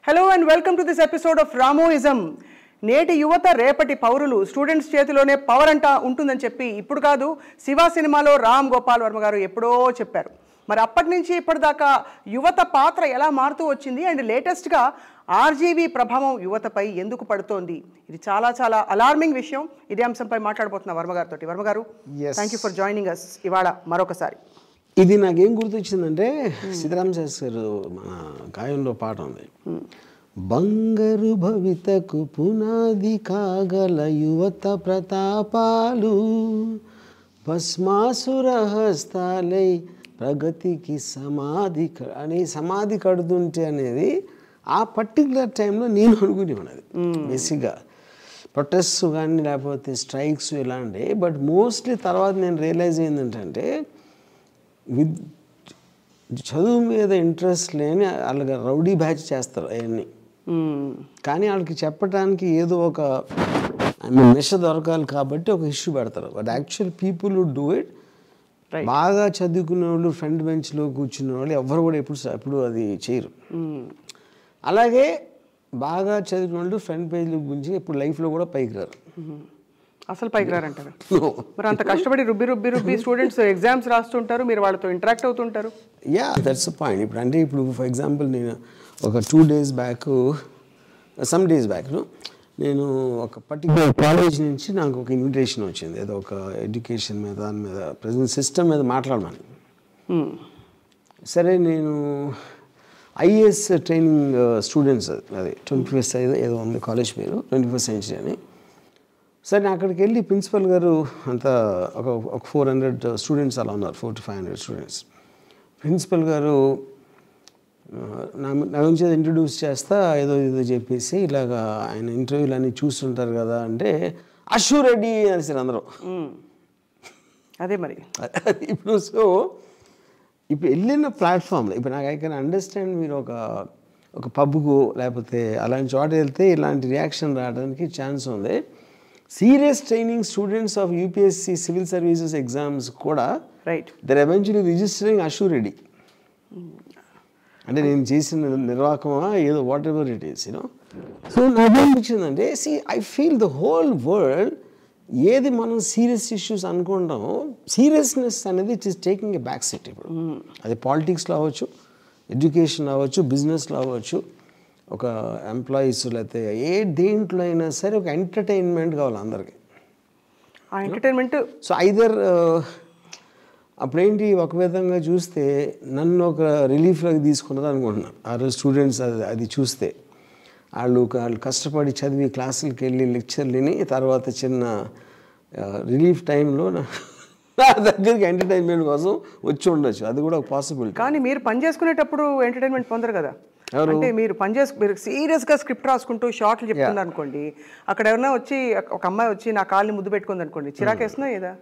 Hello and welcome to this episode of Ramoism. నేటి యువత రేపటి పౌరులు స్టూడెంట్స్ చేతిలోనే పవర్ అంట ఉంటుందని చెప్పి ఇప్పుడు కాదు శివ సినిమాలో రామ్ గోపాల్ వర్మ గారు ఎప్పుడో చెప్పారు. మరి అప్పటి నుంచి ఇప్పటిదాకా యువత పాత్ర ఎలా మారుతూ వచ్చింది అండ్ లేటెస్ట్గా ఆర్జీవీ ప్రభావం యువతపై ఎందుకు పడుతోంది, ఇది చాలా చాలా అలార్మింగ్ విషయం. ఇదే అంశంపై మాట్లాడబోతున్నా వర్మ గారితో. Varma garu, thank you for joining us ఇవాళ మరొకసారి. ఇది నాకేం గుర్తొచ్చిందంటే సీతారామ శాస్త్రి గారు మన గాయంలో పాట ఉంది, బంగారు భవితకు పునాది కాగల యువత ప్రతాపాలు భస్మాసుర హస్తాలై ప్రగతికి సమాధి కడుతుంటే అనేది ఆ పర్టికులర్ టైంలో నేను అనుకుని ఉన్నది. బేసిక్గా ప్రొటెస్ట్ కానీ లేకపోతే స్ట్రైక్స్ ఇలాంటి, బట్ మోస్ట్లీ తర్వాత నేను రియలైజ్ ఏంటంటే చదువు మీద ఇంట్రెస్ట్ లేని వాళ్ళకి రౌడీ బ్యాచ్ చేస్తారు అవన్నీ. కానీ వాళ్ళకి చెప్పడానికి ఏదో ఒక మెష దొరకాలి కాబట్టి ఒక ఇష్యూ పెడతారు. But actual people would do it. బాగా చదువుకునే వాళ్ళు ఫ్రంట్ బెంచ్లో కూర్చున్న వాళ్ళు ఎవరు కూడా ఎప్పుడు అది చేయరు. అలాగే బాగా చదువుకున్న వాళ్ళు ఫ్రంట్ పేజ్లో గురించి ఇప్పుడు లైఫ్లో కూడా పైకి రారు, అసలు పైకి రారంటారు. మరి అంత కష్టపడి రుబ్బి స్టూడెంట్స్ ఎగ్జామ్స్ రాస్తుంటారు, మీరు వాళ్ళతో ఇంటరాక్ట్ అవుతుంటారు. That's point. ఇప్పుడు ఫర్ ఎగ్జాంపుల్ నేను ఒక 2 days back some days back నేను ఒక పర్టికులర్ కాలేజ్ నుంచి నాకు ఒక ఇన్విటేషన్ వచ్చింది, ఏదో ఒక ఎడ్యుకేషన్ మీద దాని మీద ప్రజెంట్ సిస్టమ్ మీద మాట్లాడమని. సరే, నేను ఐఏఎస్ ట్రైనింగ్ స్టూడెంట్స్, అది 21st ఏదో ఉంది కాలేజ్ పేరు, 21st century అని. సరే, నేను అక్కడికి వెళ్ళి ప్రిన్సిపల్ గారు అంతా ఒక 400 స్టూడెంట్స్ అలా ఉన్నారు, 400 to 500 స్టూడెంట్స్. ప్రిన్సిపల్ గారు నా గురించి ఇంట్రడ్యూస్ చేస్తా ఏదో చెప్పేసి ఇలాగా ఆయన ఇంటర్వ్యూలు అన్నీ చూస్తుంటారు కదా అంటే అశూ రెడ్డి అనేసారు అందరూ. అదే మరి ఇప్పుడు వెళ్ళిన ప్లాట్ఫామ్లో ఇప్పుడు నాకు ఐ కెన్ అండర్స్టాండ్, మీరు ఒక పబ్కు లేకపోతే అలాంటి చోట వెళ్తే ఇలాంటి రియాక్షన్ రావడానికి ఛాన్స్ ఉంది. Serious training students of UPSC civil services exams కూడా దర్ ఎవెన్చువల్లీ రిజిస్టరింగ్ అశూ రెడ్డి. అంటే నేను చేసిన నిర్వాహకమా ఏదో what ever it is, you know. So నాకు అనిపించిందంటే I feel the whole world ఏది మనం సీరియస్ ఇష్యూస్ అనుకుంటామో సీరియస్నెస్ అనేది it is taking a back set. ఇప్పుడు అది పాలిటిక్స్లో అవ్వచ్చు, ఎడ్యుకేషన్ అవ్వచ్చు, బిజినెస్లో అవ్వచ్చు, ఒక ఎంప్లాయీస్ లేకపోతే దేంట్లో అయినా సరే ఒక ఎంటర్టైన్మెంట్ కావాలి అందరికీ. ఆ ఎంటర్టైన్మెంట్ సో ఐదర్ అప్పుడేంటి ఒక విధంగా చూస్తే నన్ను ఒక రిలీఫ్లోకి తీసుకున్నది అనుకుంటున్నాను. ఆ రోజు స్టూడెంట్స్ అది చూస్తే వాళ్ళు కష్టపడి చదివి క్లాసులకి వెళ్ళి లెక్చర్లు విని తర్వాత చిన్న రిలీఫ్ టైంలో నా దగ్గరికి ఎంటర్టైన్మెంట్ కోసం వచ్చి ఉండొచ్చు, అది కూడా ఒక పాసిబిలిటీ. కానీ మీరు పని చేసుకునేటప్పుడు ఎంటర్టైన్మెంట్ పొందరు కదా. అంటే మీరు మీరు సీరియస్గా స్క్రిప్ట్ రాసుకుంటూ షార్ట్లు చెప్తున్నారు అనుకోండి, అక్కడ ఎవరైనా వచ్చి ఒక అమ్మాయి వచ్చి నా కాళ్ళని ముద్దు పెట్టుకుంది అనుకోండి, చిరాకేస్తున్నా ఏదా?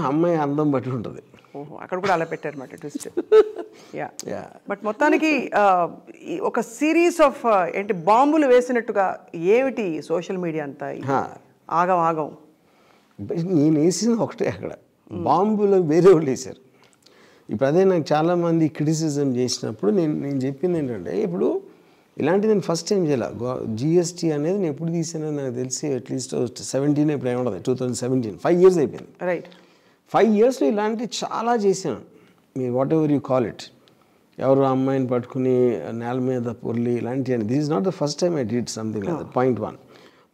అమ్మాయి అందం బట్టి ఉంటుంది. ఓహో, అక్కడ కూడా అలా పెట్టారన్నమాట ట్విస్ట్. బట్ మొత్తానికి ఒక సిరీస్ ఆఫ్ ఏంటి బాంబులు వేసినట్టుగా ఏమిటి సోషల్ మీడియా అంతా ఆగం. నేను వేసింది ఒకటే, అక్కడ బాంబులు వేరే వాళ్ళు వేశారు. ఇప్పుడు అదే నాకు చాలామంది క్రిటిసిజం చేసినప్పుడు నేను చెప్పింది ఏంటంటే, ఇప్పుడు ఇలాంటిది నేను ఫస్ట్ టైం చేయాల. జిఎస్టీ అనేది నేను ఎప్పుడు తీసానో నాకు తెలిసి అట్లీస్ట్ 17 ఇప్పుడు ఏముండదు, 2017, 5 years అయిపోయింది. రైట్, 5 yearsలో ఇలాంటివి చాలా చేశాను. మీరు what ever you call it, ఎవరు అమ్మాయిని పట్టుకుని నేల మీద పొర్లి ఇలాంటివి. This is not the first time I did something like that. Point 1.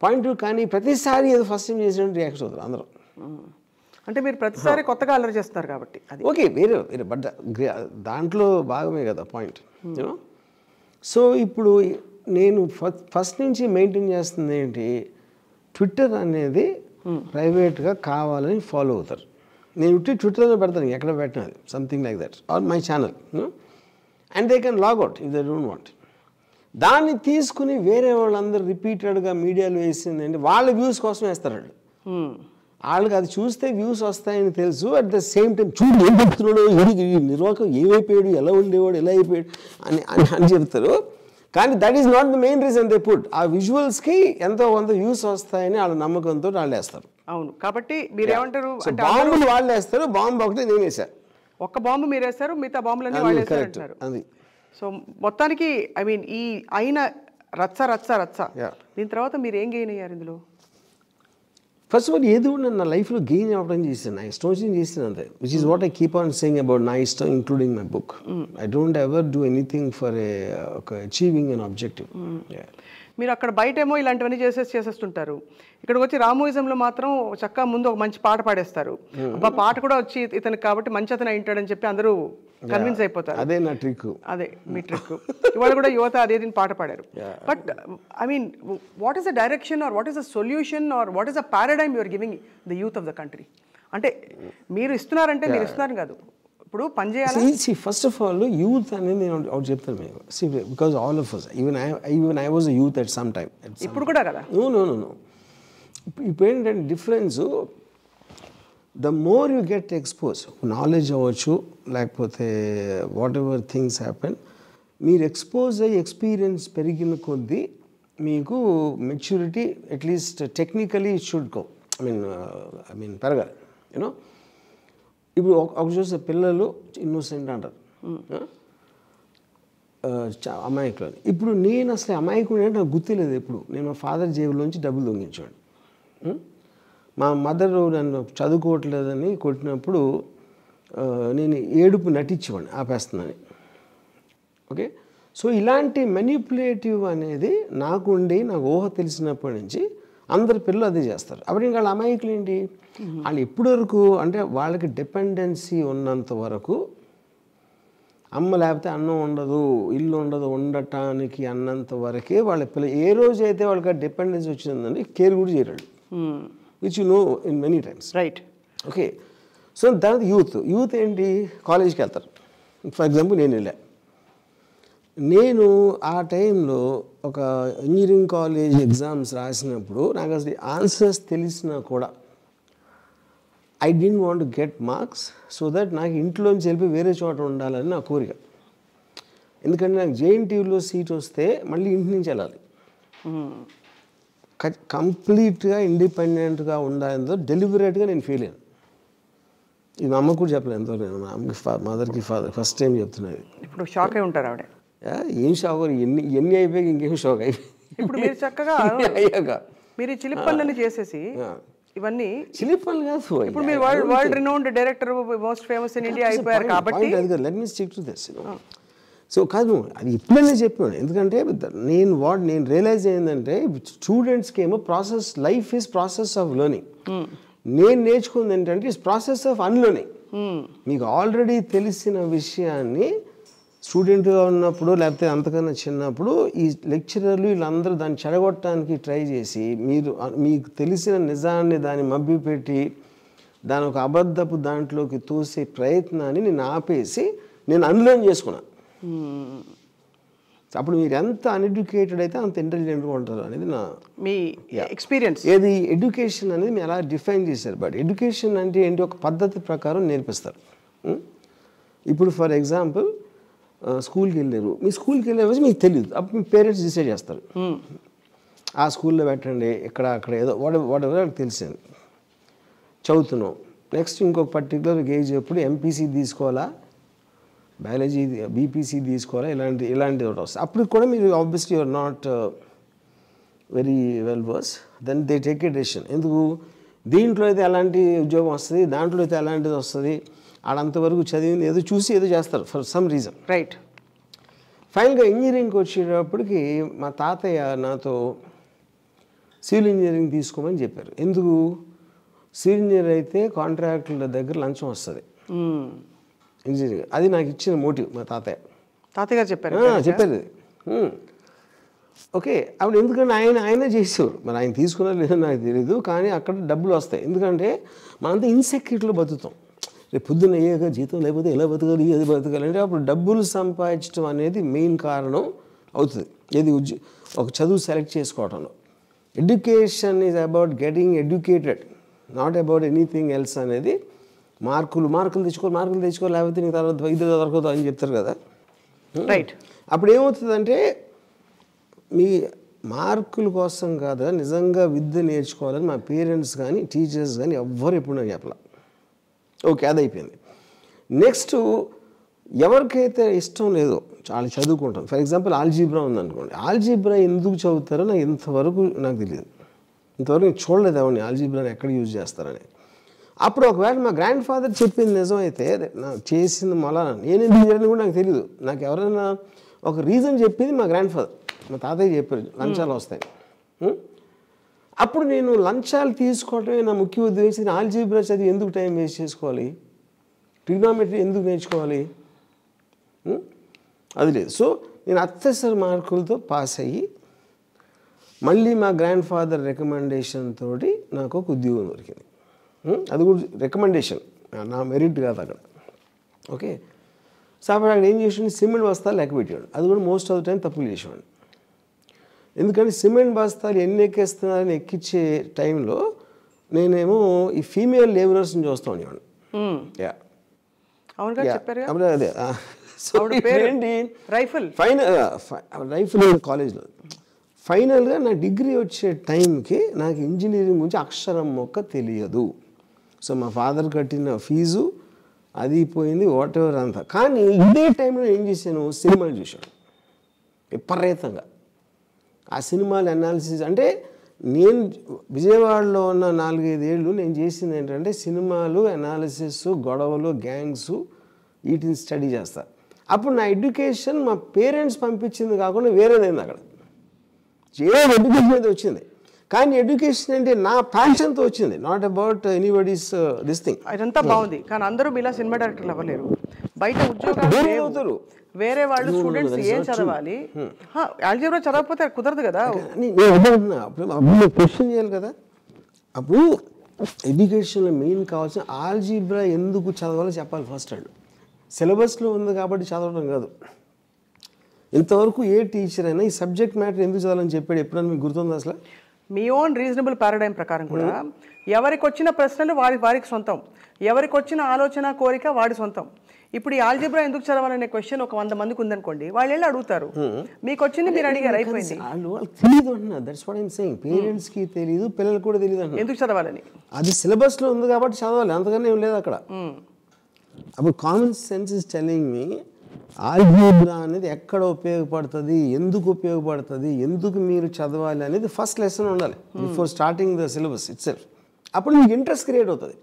Point 2, కానీ ప్రతిసారి ఏదో ఫస్ట్ టైం చేసినట్టు రియాక్ట్ అవుతారు అందరూ. అంటే మీరు ప్రతిసారి కొత్తగా అల్లరి చేస్తారు కాబట్టి అది ఓకే, వేరే బట్ దాంట్లో భాగమే కదా పాయింట్, యూనో. సో ఇప్పుడు నేను ఫస్ట్ నుంచి మెయింటైన్ చేస్తుంది ఏంటి, ట్విట్టర్ అనేది ప్రైవేట్గా కావాలని ఫాలో అవుతారు. నేను ట్విట్టర్లో పెడతాను, ఎక్కడ పెట్టినది something like that, or my channel, and they can log out if they don't want. దాన్ని తీసుకుని వేరే వాళ్ళందరూ రిపీటెడ్గా మీడియాలో వేసింది ఏంటి, వాళ్ళ వ్యూస్ కోసం వేస్తారు వాళ్ళు. వాళ్ళకి అది చూస్తే వ్యూస్ వస్తాయని తెలుసు, అట్ ద సేమ్ టైం చూడు ఏం చెప్తున్నాడు, నిర్వాహకం ఏమైపోయాడు, ఎలా ఉండేవాడు, ఎలా అయిపోయాడు అని చెప్తారు. కానీ that is not the main reason they put. ఆ విజువల్స్కి ఎంతో కొంత వ్యూస్ వస్తాయని వాళ్ళ నమ్మకంతో వాళ్ళు వేస్తారు. అవును, కాబట్టి మీరు ఏమంటారు, బాంబులు వాళ్ళు వేస్తారు, బాంబు ఒకటి నేను వేసాను, ఒక్క బాంబు మీరు వేస్తారు, మిగతా బాంబులన్నీ వాళ్ళు వేస్తారు అంటారు. అది సో మొత్తానికి ఐ మీన్ ఈ అయిన రచ్చ రచ్చ రచ్చ దీని తర్వాత మీరు ఏం గెయిన్ అయ్యారు ఇందులో? ఫస్ట్ ఆఫ్ ఆల్ ఏదో నా లైఫ్లో గెయిన్ అవ్వడం చేసాను, నా ఇష్టం వచ్చింది చేసాను అంతే. Which is what I keep on saying about నా ఇష్టం including my book. I don't ever do anything for ఒక అచీవింగ్ అన్ ఆబ్జెక్టివ్. మీరు అక్కడ బయటేమో ఇలాంటివన్నీ చేసేస్తుంటారు, ఇక్కడికి వచ్చి రామోయిజంలో మాత్రం చక్కగా ముందు ఒక మంచి పాట పాడేస్తారు. అబ్బా పాట కూడా వచ్చి ఇతనికి కాబట్టి మంచి అతను అయింటాడని చెప్పి అందరూ కన్విన్స్ అయిపోతారు. అదే నా ట్రిక్, అదే మీ ట్రిక్. ఇవాళ కూడా యువత అదే దీని పాట పాడారు. But I mean what is the direction or what is the solution or what is the paradigm you're giving the youth of the country? అంటే మీరు ఇస్తున్నారంటే మీరు ఇస్తున్నారు కాదు, ఇప్పుడు పని చేయాలి. ఫస్ట్ ఆఫ్ ఆల్ యూత్ అనేది నేను ఒకటి చెప్తాను మీకు. Because all of us, even I was a youth at some time. ఇప్పుడు కూడా కదా? నో ఇప్పుడు ఏంటంటే difference, the more you get expose, knowledge అవ్వచ్చు లేకపోతే వాట్ ఎవర్ థింగ్స్ హ్యాపెన్, మీరు ఎక్స్పోజ్ అయ్యి ఎక్స్పీరియన్స్ పెరిగిన కొద్దీ మీకు maturity at least technically should go, I mean పెరగాలి. యూనో ఇప్పుడు ఒక చూస్తే పిల్లలు ఇన్నోసెంట్ అంటారు, అమాయకులు. ఇప్పుడు నేను అసలు అమాయకుడు అంటే నాకు గుర్తులేదు. ఎప్పుడు నేను మా ఫాదర్ జేబులోంచి డబ్బులు దొంగించాడు. మా మదర్ నన్ను చదువుకోవట్లేదని కొట్టినప్పుడు నేను ఏడుపు నటించేవాడిని ఆపేస్తుందని. ఓకే, సో ఇలాంటి మెనిపులేటివ్ అనేది నాకు ఊహ తెలిసినప్పటి నుంచి అందరు పిల్లలు అదే చేస్తారు. అప్పుడు ఇంకా వాళ్ళ అమాయకులు ఏంటి, వాళ్ళు ఎప్పటి వరకు అంటే వాళ్ళకి డిపెండెన్సీ ఉన్నంత వరకు, అమ్మ లేకపోతే అన్నం ఉండదు, ఇల్లు ఉండదు, ఉండటానికి అన్నంత వరకే వాళ్ళ పిల్లలు. ఏ రోజు అయితే వాళ్ళకి డిపెండెన్సీ వచ్చిందండి కేర్ కూడా చేయరాడు, which you know in many times. Right. Okay, so తర్వాత యూత్ ఏంటి, కాలేజ్కి వెళ్తారు. ఫర్ ఎగ్జాంపుల్ నేను ఆ టైంలో ఒక ఇంజనీరింగ్ కాలేజ్ ఎగ్జామ్స్ రాసినప్పుడు నాకు అసలు ఆన్సర్స్ తెలిసినా కూడా I don't want to get marks so that నాకు ఇంట్లోంచి వెళ్ళి వేరే చోట ఉండాలని నా కోరిక. ఎందుకంటే నాకు జేఎన్టీయూలో సీట్ వస్తే మళ్ళీ ఇంటి నుంచి వెళ్ళాలి, కంప్లీట్గా ఇండిపెండెంట్గా ఉండాలంతో డెలిబరేట్గా నేను ఫీల్ అయ్యాను. ఇది మా అమ్మ కూడా చెప్పలేదు ఎంతో, నేను మా అమ్మకి మదర్కి ఫస్ట్ టైం చెప్తున్నది. ఇప్పుడు షాక్ అయి ఉంటారు ఆవిడ. ఏం షాక్, ఎన్ని అయిపోయి ఇంకేం షాక్ అయిపోయి. ఇప్పుడు మీరు చక్కగా అయ్యాక మీరు ఈ చిలిప్ పనులన్నీ చేసేసి ఇవన్నీ చిలిప్ పనులు కాదు, ఇప్పుడు మీరు world renowned director most famous in India అయిపోయారు కాబట్టి let me stick to this. So కాదు, అది ఇప్పుడనే చెప్పాను. ఎందుకంటే నేను రియలైజ్ అయిందంటే స్టూడెంట్స్కి ఏమో life is process of learning. నేను నేర్చుకుంది ఏంటంటే ఇట్స్ ప్రాసెస్ ఆఫ్ అన్లెర్నింగ్. మీకు ఆల్రెడీ తెలిసిన విషయాన్ని స్టూడెంట్గా ఉన్నప్పుడు లేకపోతే అంతకన్నా చిన్నప్పుడు ఈ లెక్చరర్లు వీళ్ళందరూ దాన్ని చెడగొట్టడానికి ట్రై చేసి మీకు తెలిసిన నిజాన్ని దాన్ని మభ్యపెట్టి దాని ఒక అబద్ధపు దాంట్లోకి తోసే ప్రయత్నాన్ని నేను ఆపేసి నేను అన్లెర్న్ చేసుకున్నాను. అప్పుడు మీరు ఎంత అన్ఎడ్యుకేటెడ్ అయితే అంత ఇంటెలిజెంట్గా ఉంటారు అనేది నా మీ ఎక్స్పీరియన్స్. ఏది ఎడ్యుకేషన్ అనేది మీరు ఎలా డిఫైన్ చేశారు, బట్ ఎడ్యుకేషన్ అంటే ఏంటి, ఒక పద్ధతి ప్రకారం నేర్పిస్తారు. ఇప్పుడు ఫర్ ఎగ్జాంపుల్ స్కూల్కి వెళ్ళారు, మీ స్కూల్కి వెళ్ళే రోజు మీకు తెలియదు, అప్పుడు మీ పేరెంట్స్ డిసైడ్ చేస్తారు ఆ స్కూల్లో పెట్టండి, అక్కడ ఏదో వాట్ ఎవర్ తెలిసింది. చదువుతున్నాం, నెక్స్ట్ ఇంకొక పర్టికులర్ ఏజ్ ఎప్పుడు ఎంపీసీ తీసుకోవాలా, బయాలజీ బీపీసీ తీసుకోవాలా, ఇలాంటిది ఒకటి వస్తుంది. అప్పుడు కూడా మీరు obviously you're not very well versed, then they take a decision. ఎందుకు, దీంట్లో అయితే ఎలాంటి ఉద్యోగం వస్తుంది, దాంట్లో అయితే ఎలాంటిది వస్తుంది, ఆడంతవరకు చదివింది ఏదో చూసి ఏదో చేస్తారు ఫర్ సమ్ రీజన్. రైట్. ఫైనల్గా ఇంజనీరింగ్కి వచ్చేటప్పటికి మా తాతయ్య నాతో సివిల్ ఇంజనీరింగ్ తీసుకోమని చెప్పారు. ఎందుకు, సివిల్ ఇంజనీర్ అయితే కాంట్రాక్టుల దగ్గర లంచం వస్తుంది ఇంజనీరింగ్. అది నాకు ఇచ్చిన మోటివ్ మా తాతయ్య గారు చెప్పారు. ఓకే, అప్పుడు ఎందుకంటే ఆయన చేసేవారు, మరి ఆయన తీసుకున్నారు లేదో నాకు తెలియదు, కానీ అక్కడ డబ్బులు వస్తాయి. ఎందుకంటే మనంతా ఇన్సెక్యూరిటీలో బతుకుతాం. రేపు పొద్దున్న అయ్యాక జీతం లేకపోతే ఎలా బతకాలి, అది బతకాలంటే అప్పుడు డబ్బులు సంపాదించడం అనేది మెయిన్ కారణం అవుతుంది. ఏది ఒక చదువు సెలెక్ట్ చేసుకోవడంలో. Education is about getting educated, not about anything else అనేది. మార్కులు తెచ్చుకో లేకపోతే నీకు తర్వాత వైద్యులు దొరకదు అని చెప్తారు కదా. రైట్. అప్పుడు ఏమవుతుందంటే మీ మార్కుల కోసం కాదు, నిజంగా విద్య నేర్చుకోవాలని మా పేరెంట్స్ కానీ టీచర్స్ కానీ ఎవ్వరు ఎప్పుడు నాకు చెప్పాల. ఓకే, అది అయిపోయింది. నెక్స్ట్ ఎవరికైతే ఇష్టం లేదో చాలా చదువుకుంటాం. ఫర్ ఎగ్జాంపుల్ ఆల్జీబ్రా ఉందనుకోండి, ఆల్జీబ్రా ఎందుకు చదువుతారో నాకు ఇంతవరకు నాకు తెలియదు. ఇంతవరకు నేను చూడలేదు ఎవరిని ఆల్జీబ్రాని ఎక్కడ యూజ్ చేస్తారని. అప్పుడు ఒకవేళ మా గ్రాండ్ ఫాదర్ చెప్పింది నిజమైతే నాకు చేసింది మళ్ళా నేను ఎందుకు చేయని కూడా నాకు తెలియదు. నాకు ఎవరైనా ఒక రీజన్ చెప్పింది మా గ్రాండ్ ఫాదర్, మా తాతయ్య చెప్పారు లంచాలు వస్తాయి. అప్పుడు నేను లంచాలు తీసుకోవటమే నా ముఖ్య ఉద్దేశం. ఆల్జీబ్రా చదివి ఎందుకు టైం వేస్ట్ చేసుకోవాలి, ట్రిగ్నామెట్రీ ఎందుకు నేర్చుకోవాలి, అది లేదు. సో నేను అత్యవసర మార్కులతో పాస్ అయ్యి మళ్ళీ మా గ్రాండ్ ఫాదర్ రికమెండేషన్ తోటి నాకు ఒక ఉద్యోగం దొరికింది. అది కూడా రికమెండేషన్, నా మెరిట్ కాదు అక్కడ. ఓకే, సో అప్పుడు అక్కడ ఏం చేసాడు, సిమెంట్ బస్తాలు లెక్క పెట్టాడు. అది కూడా మోస్ట్ ఆఫ్ ద టైం తప్పులు చేసేవాడు. ఎందుకంటే సిమెంట్ బస్తాలు ఎన్ని ఎక్కేస్తున్నారని ఎక్కించే టైంలో నేనేమో ఈ ఫీమేల్ లేబరర్స్ని చూస్తూ ఉండేవాడు. అదే ఏంటి రైఫిల్ కాలేజ్లో ఫైనల్గా నా డిగ్రీ వచ్చే టైంకి నాకు ఇంజనీరింగ్ గురించి అక్షరం మొక్క తెలియదు. సో మా ఫాదర్ కట్టిన ఫీజు అది పోయింది, వాట్ ఎవర్ అంతా. కానీ ఇదే టైంలో ఏం చేశాను, సినిమాలు చూశాను విపరీతంగా. ఆ సినిమాలు అనాలిసిస్ అంటే నేను విజయవాడలో ఉన్న 4-5 ఏళ్ళు నేను చేసింది ఏంటంటే సినిమాలు అనాలిసిస్, గొడవలు, గ్యాంగ్స్, వీటిని స్టడీ చేస్తా. అప్పుడు నా ఎడ్యుకేషన్ మా పేరెంట్స్ పంపించింది కాకుండా వేరేదైంది. అక్కడ ఏదో ఎడ్యుకేషన్ అయితే వచ్చింది, కానీ ఎడ్యుకేషన్ అంటే నా ప్యాషన్తో వచ్చింది, not about anybody's this thing. అదంతా బాగుంది, కానీ అందరూ ఇలా సినిమా డైరెక్టర్లు అవ్వలేరు. బయట ఉద్యోగాలు అవుతారు, వేరే వాళ్ళు స్టూడెంట్స్ ఏం చదవాలి, ఆల్జీబ్రా చదవకపోతే కుదరదు కదా. నేను క్వశ్చన్ చేయాలి కదా. అప్పుడు ఎడ్యుకేషన్లో మెయిన్ కావాల్సిన ఆల్జీబ్రా ఎందుకు చదవాలో చెప్పాలి ఫస్ట్. అండ్ సిలబస్లో ఉంది కాబట్టి చదవడం కాదు. ఇంతవరకు ఏ టీచర్ అయినా ఈ సబ్జెక్ట్ మ్యాటర్ ఎందుకు చదవాలని చెప్పాడు ఎప్పుడైనా మీకు గుర్తుంది అసలు? మీ ఓన్ రీజనబుల్ పారాడైమ్ ప్రకారం కూడా ఎవరికి వచ్చిన ప్రశ్నలు వారికి సొంతం, ఎవరికి వచ్చిన ఆలోచన కోరిక వాడి సొంతం. ఇప్పుడు ఈ ఆల్జీబ్రా ఎందుకు చదవాలనే క్వశ్చన్ ఒక 100 మందికి ఉందనుకోండి, వాళ్ళు వెళ్ళి అడుగుతారు, మీకు వచ్చింది మీరు అడిగారు, అయిపోయింది. తెలియదు అంటున్నా, దట్స్ వాట్ ఐమ్ సేయింగ్. పేరెంట్స్కి తెలియదు, పిల్లలకు కూడా తెలియదు అంటున్నా ఎందుకు చదవాలని. అది సిలబస్లో ఉంది కాబట్టి చదవాలి, అంతకన్నా ఏం లేదు అక్కడ. అప్పుడు common sense is telling me algebra అనేది ఎక్కడ ఉపయోగపడుతుంది, ఎందుకు ఉపయోగపడుతుంది, ఎందుకు మీరు చదవాలి అనేది ఫస్ట్ లెసన్ ఉండాలి before starting the syllabus it self. అప్పుడు మీకు ఇంట్రెస్ట్ క్రియేట్ అవుతుంది.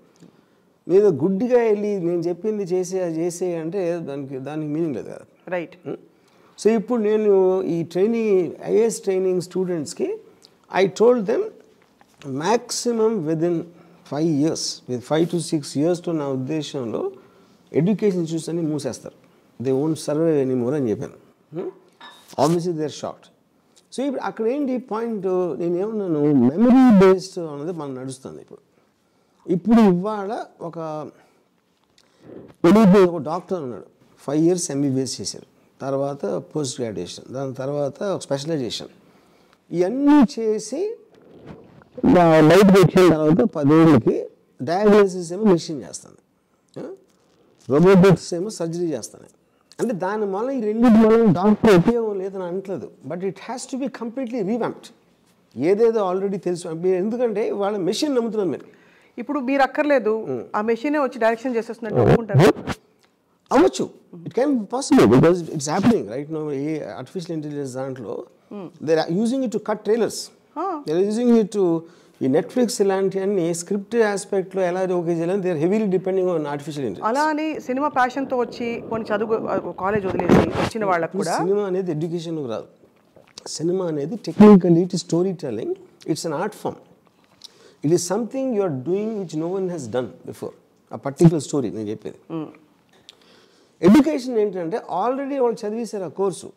మీరు గుడ్డిగా వెళ్ళి నేను చెప్పింది చేసే అంటే దానికి మీనింగ్ లేదు కదా. రైట్. సో ఇప్పుడు నేను ఈ ఐఏఎస్ ట్రైనింగ్ స్టూడెంట్స్కి I told them maximum within 5 years, 5 to 6 years తో నా ఉద్దేశంలో ఎడ్యుకేషన్ ఇన్స్టిట్యూట్స్ అన్ని మూసేస్తారు. దే వోంట్ సర్వైవ్ ఎనీమోర్ అని చెప్పాను. Obviously they are short. So ఇప్పుడు అక్కడ ఏంటి పాయింట్, నేను ఏమన్నాను, మెమరీ బేస్డ్ అనేది మనం నడుస్తుంది. ఇప్పుడు ఇవాళ ఒక డాక్టర్ ఉన్నాడు, 5 years MBBS చేశారు, తర్వాత పోస్ట్ గ్రాడ్యుయేషన్, దాని తర్వాత స్పెషలైజేషన్, ఇవన్నీ చేసి బయటకు వచ్చిన తర్వాత 10 ఏళ్ళకి డయాగ్నోసిస్ ఏమో మెషిన్ చేస్తాను, రోబోటిక్స్ ఏమో సర్జరీ చేస్తాను. అంటే దాని వల్ల ఈ రెండింటి వల్ల డాక్టర్ ఉపయోగం లేదని అనట్లేదు, but it has to be completely revamped. ఏదేదో ఆల్రెడీ తెలుసు, ఎందుకంటే వాళ్ళ మెషిన్ నమ్ముతున్నారు మీరు. ఇప్పుడు మీరు అక్కర్లేదు, ఆ మెషినే వచ్చి డైరెక్షన్ చేసేస్తున్నట్టు అనుకుంటారు. అవ్వచ్చు, it can be possible because it's happening right now. ఏ ఆర్టిఫిషియల్ ఇంటెలిజెన్స్ దాంట్లో they are using it to cut trailers, they are using it to ఈ నెట్ఫ్లిక్స్ ఇలాంటివన్నీ స్క్రిప్ట్ ఆస్పెక్ట్లో ఎలా ఓకే చేయాలని they are heavily depending on artificial intelligence. అలా అని cinema ప్యాషన్తో వచ్చి కొన్ని చదువు కాలేజ్ వదిలేసి వచ్చిన వాళ్ళకు కూడా సినిమా అనేది ఎడ్యుకేషన్కి రాదు. సినిమా అనేది technically it is story telling, it's an art form. It is something you are doing which no one has done before. ఆ పర్టికులర్ స్టోరీ నేను చెప్పేది. ఎడ్యుకేషన్ ఏంటంటే ఆల్రెడీ వాళ్ళు చదివేశారు ఆ కోర్సు,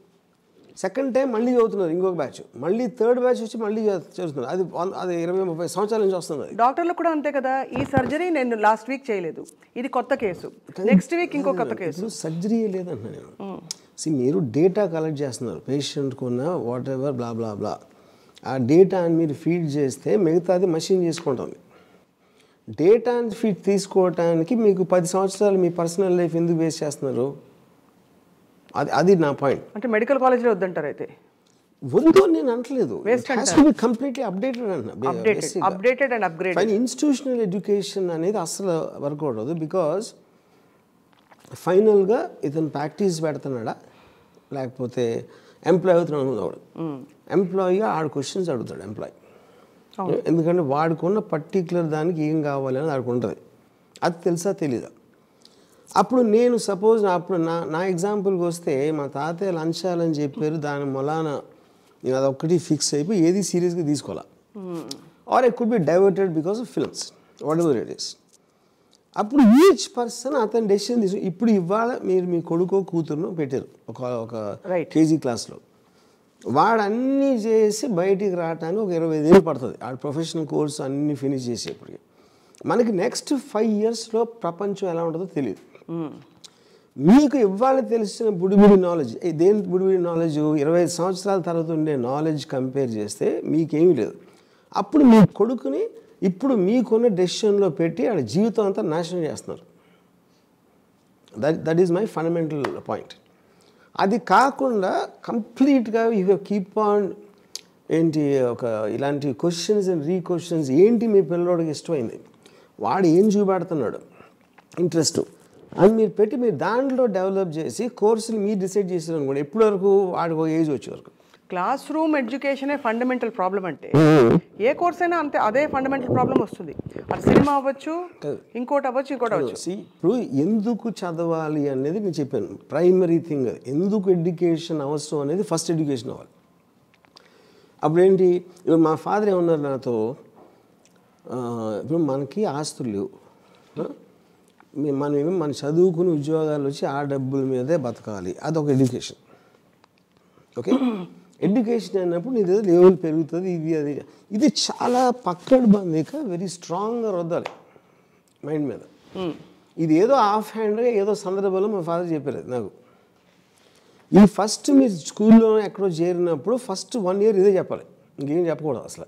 సెకండ్ టైం మళ్ళీ చదువుతున్నారు, ఇంకొక బ్యాచ్, మళ్ళీ థర్డ్ బ్యాచ్ వచ్చి మళ్ళీ చదువుతున్నారు. అది 20-30 సంవత్సరాల నుంచి వస్తుంది. డాక్టర్లు కూడా అంతే కదా, ఈ సర్జరీ నేను లాస్ట్ వీక్ చేయలేదు, ఇది కొత్త కేసు, నెక్స్ట్ వీక్ ఇంకో కొత్త కేసు. సర్జరీ లేదంటున్నా నేను. మీరు డేటా కలెక్ట్ చేస్తున్నారు, పేషెంట్కు ఉన్న వాట్ ఎవర్ బ్లా బ్లా బ్లా, ఆ డేటాని మీరు ఫీడ్ చేస్తే మిగతాది మషిన్ చేసుకుంటుంది. డేటాని ఫీడ్ తీసుకోవటానికి మీకు 10 సంవత్సరాలు మీ పర్సనల్ లైఫ్ ఎందుకు వేస్ట్ చేస్తున్నారు? అది నా పాయింట్. అంటే మెడికల్ కాలేజ్లో వద్దంటారు అయితే? వద్దు నేను అనట్లేదు, కంప్లీట్లీ అప్డేటెడ్ అంటున్నా. Updated and upgraded. కానీ ఇన్స్టిట్యూషనల్ ఎడ్యుకేషన్ అనేది అసలు వర్కౌట్ అవ్వదు. బికాజ్ ఫైనల్గా ఇతను ప్రాక్టీస్ పెడుతున్నాడా లేకపోతే ఎంప్లాయ్ అవుతున్నాడు అనుకున్నాడు. ఎంప్లాయీగా ఆడు క్వశ్చన్స్ అడుగుతాడు ఎంప్లాయ్. ఎందుకంటే వాడుకున్న పర్టికులర్ దానికి ఏం కావాలి అని ఆడికి ఉంటుంది. అది తెలుసా తెలీదా? అప్పుడు నేను సపోజ్ అప్పుడు నా ఎగ్జాంపుల్కి వస్తే మా తాతయ్య లంచాలని చెప్పారు, దాని మొలాన నేను అదొక్కటి ఫిక్స్ అయిపోయి ఏది సీరియస్గా తీసుకోవాలా. Or it could be diverted because of films, whatever it is. అప్పుడు ఈచ్ పర్సన్ అతని డెసిషన్ తీసుకు. ఇప్పుడు ఇవాళ మీరు మీ కొడుకో కూతురును పెట్టారు ఒక కేజీ క్లాస్లో, వాడు అన్నీ చేసి బయటికి రావడానికి ఒక 25 ఏళ్ళు పడుతుంది. ఆ ప్రొఫెషనల్ కోర్స్ అన్నీ ఫినిష్ చేసేప్పటికి. మనకి నెక్స్ట్ 5 yearsలో ప్రపంచం ఎలా ఉంటుందో తెలియదు. మీకు ఇవాళ తెలిసిన బుడిబుడి నాలెడ్జ్, దేని బుడిబుడి నాలెడ్జ్ 25 సంవత్సరాల తర్వాత ఉండే నాలెడ్జ్ కంపేర్ చేస్తే మీకేమీ లేదు. అప్పుడు మీ కొడుకుని ఇప్పుడు మీకున్న డెసిషన్లో పెట్టి ఆడ జీవితం అంతా నాశనం చేస్తున్నారు. That is my fundamental point. అది కాకుండా కంప్లీట్గా యూ కీప్ ఆన్ ఏంటి ఒక ఇలాంటి క్వశ్చన్స్ అండ్ రీక్వశ్చన్స్. ఏంటి మీ పిల్లోడికి ఇష్టమైంది, వాడు ఏం చూపెడుతున్నాడు ఇంట్రెస్ట్ అని మీరు పెట్టి మీరు దాంట్లో డెవలప్ చేసి కోర్సులు మీరు డిసైడ్ చేసారు అనుకోండి. ఎప్పటి వరకు వాడికి ఒక ఏజ్ వచ్చే వరకు. క్లాస్ రూమ్ ఎడ్యుకేషనే ఫండమెంటల్ ప్రాబ్లం అంటే ఏ కోర్స్ అయినా అంతే, అదే ఫండమెంటల్ ప్రాబ్లం వస్తుంది. అది సినిమా అవ్వచ్చు, ఇంకోటి అవ్వచ్చు, ఇంకోటి అవ్వచ్చు. ఇప్పుడు ఎందుకు చదవాలి అనేది నేను చెప్పాను, ప్రైమరీ థింగ్. ఎందుకు ఎడ్యుకేషన్ అవసరం అనేది ఫస్ట్ ఎడ్యుకేషన్ అవ్వాలి. అప్పుడేంటి, ఇప్పుడు మా ఫాదర్ ఏమన్నారు నాతో, ఇప్పుడు మనకి ఆస్తులు లేవు, మన చదువుకుని ఉద్యోగాలు వచ్చి ఆ డబ్బుల మీదే బతకాలి, అదొక ఎడ్యుకేషన్. ఓకే, ఎడ్యుకేషన్ అన్నప్పుడు నీ ఏదో లెవెల్ పెరుగుతుంది, అది ఇది చాలా పక్కడు బందిక వెరీ స్ట్రాంగ్గా రుద్దాలి మైండ్ మీద. ఇది ఏదో ఆఫ్ హ్యాండ్గా ఏదో సందర్భంలో మా ఫాదర్ చెప్పారు నాకు. ఈ ఫస్ట్ మీరు స్కూల్లో ఎక్కడో చేరినప్పుడు ఫస్ట్ 1 year ఇదే చెప్పాలి, ఇంకేం చెప్పకూడదు అసలు.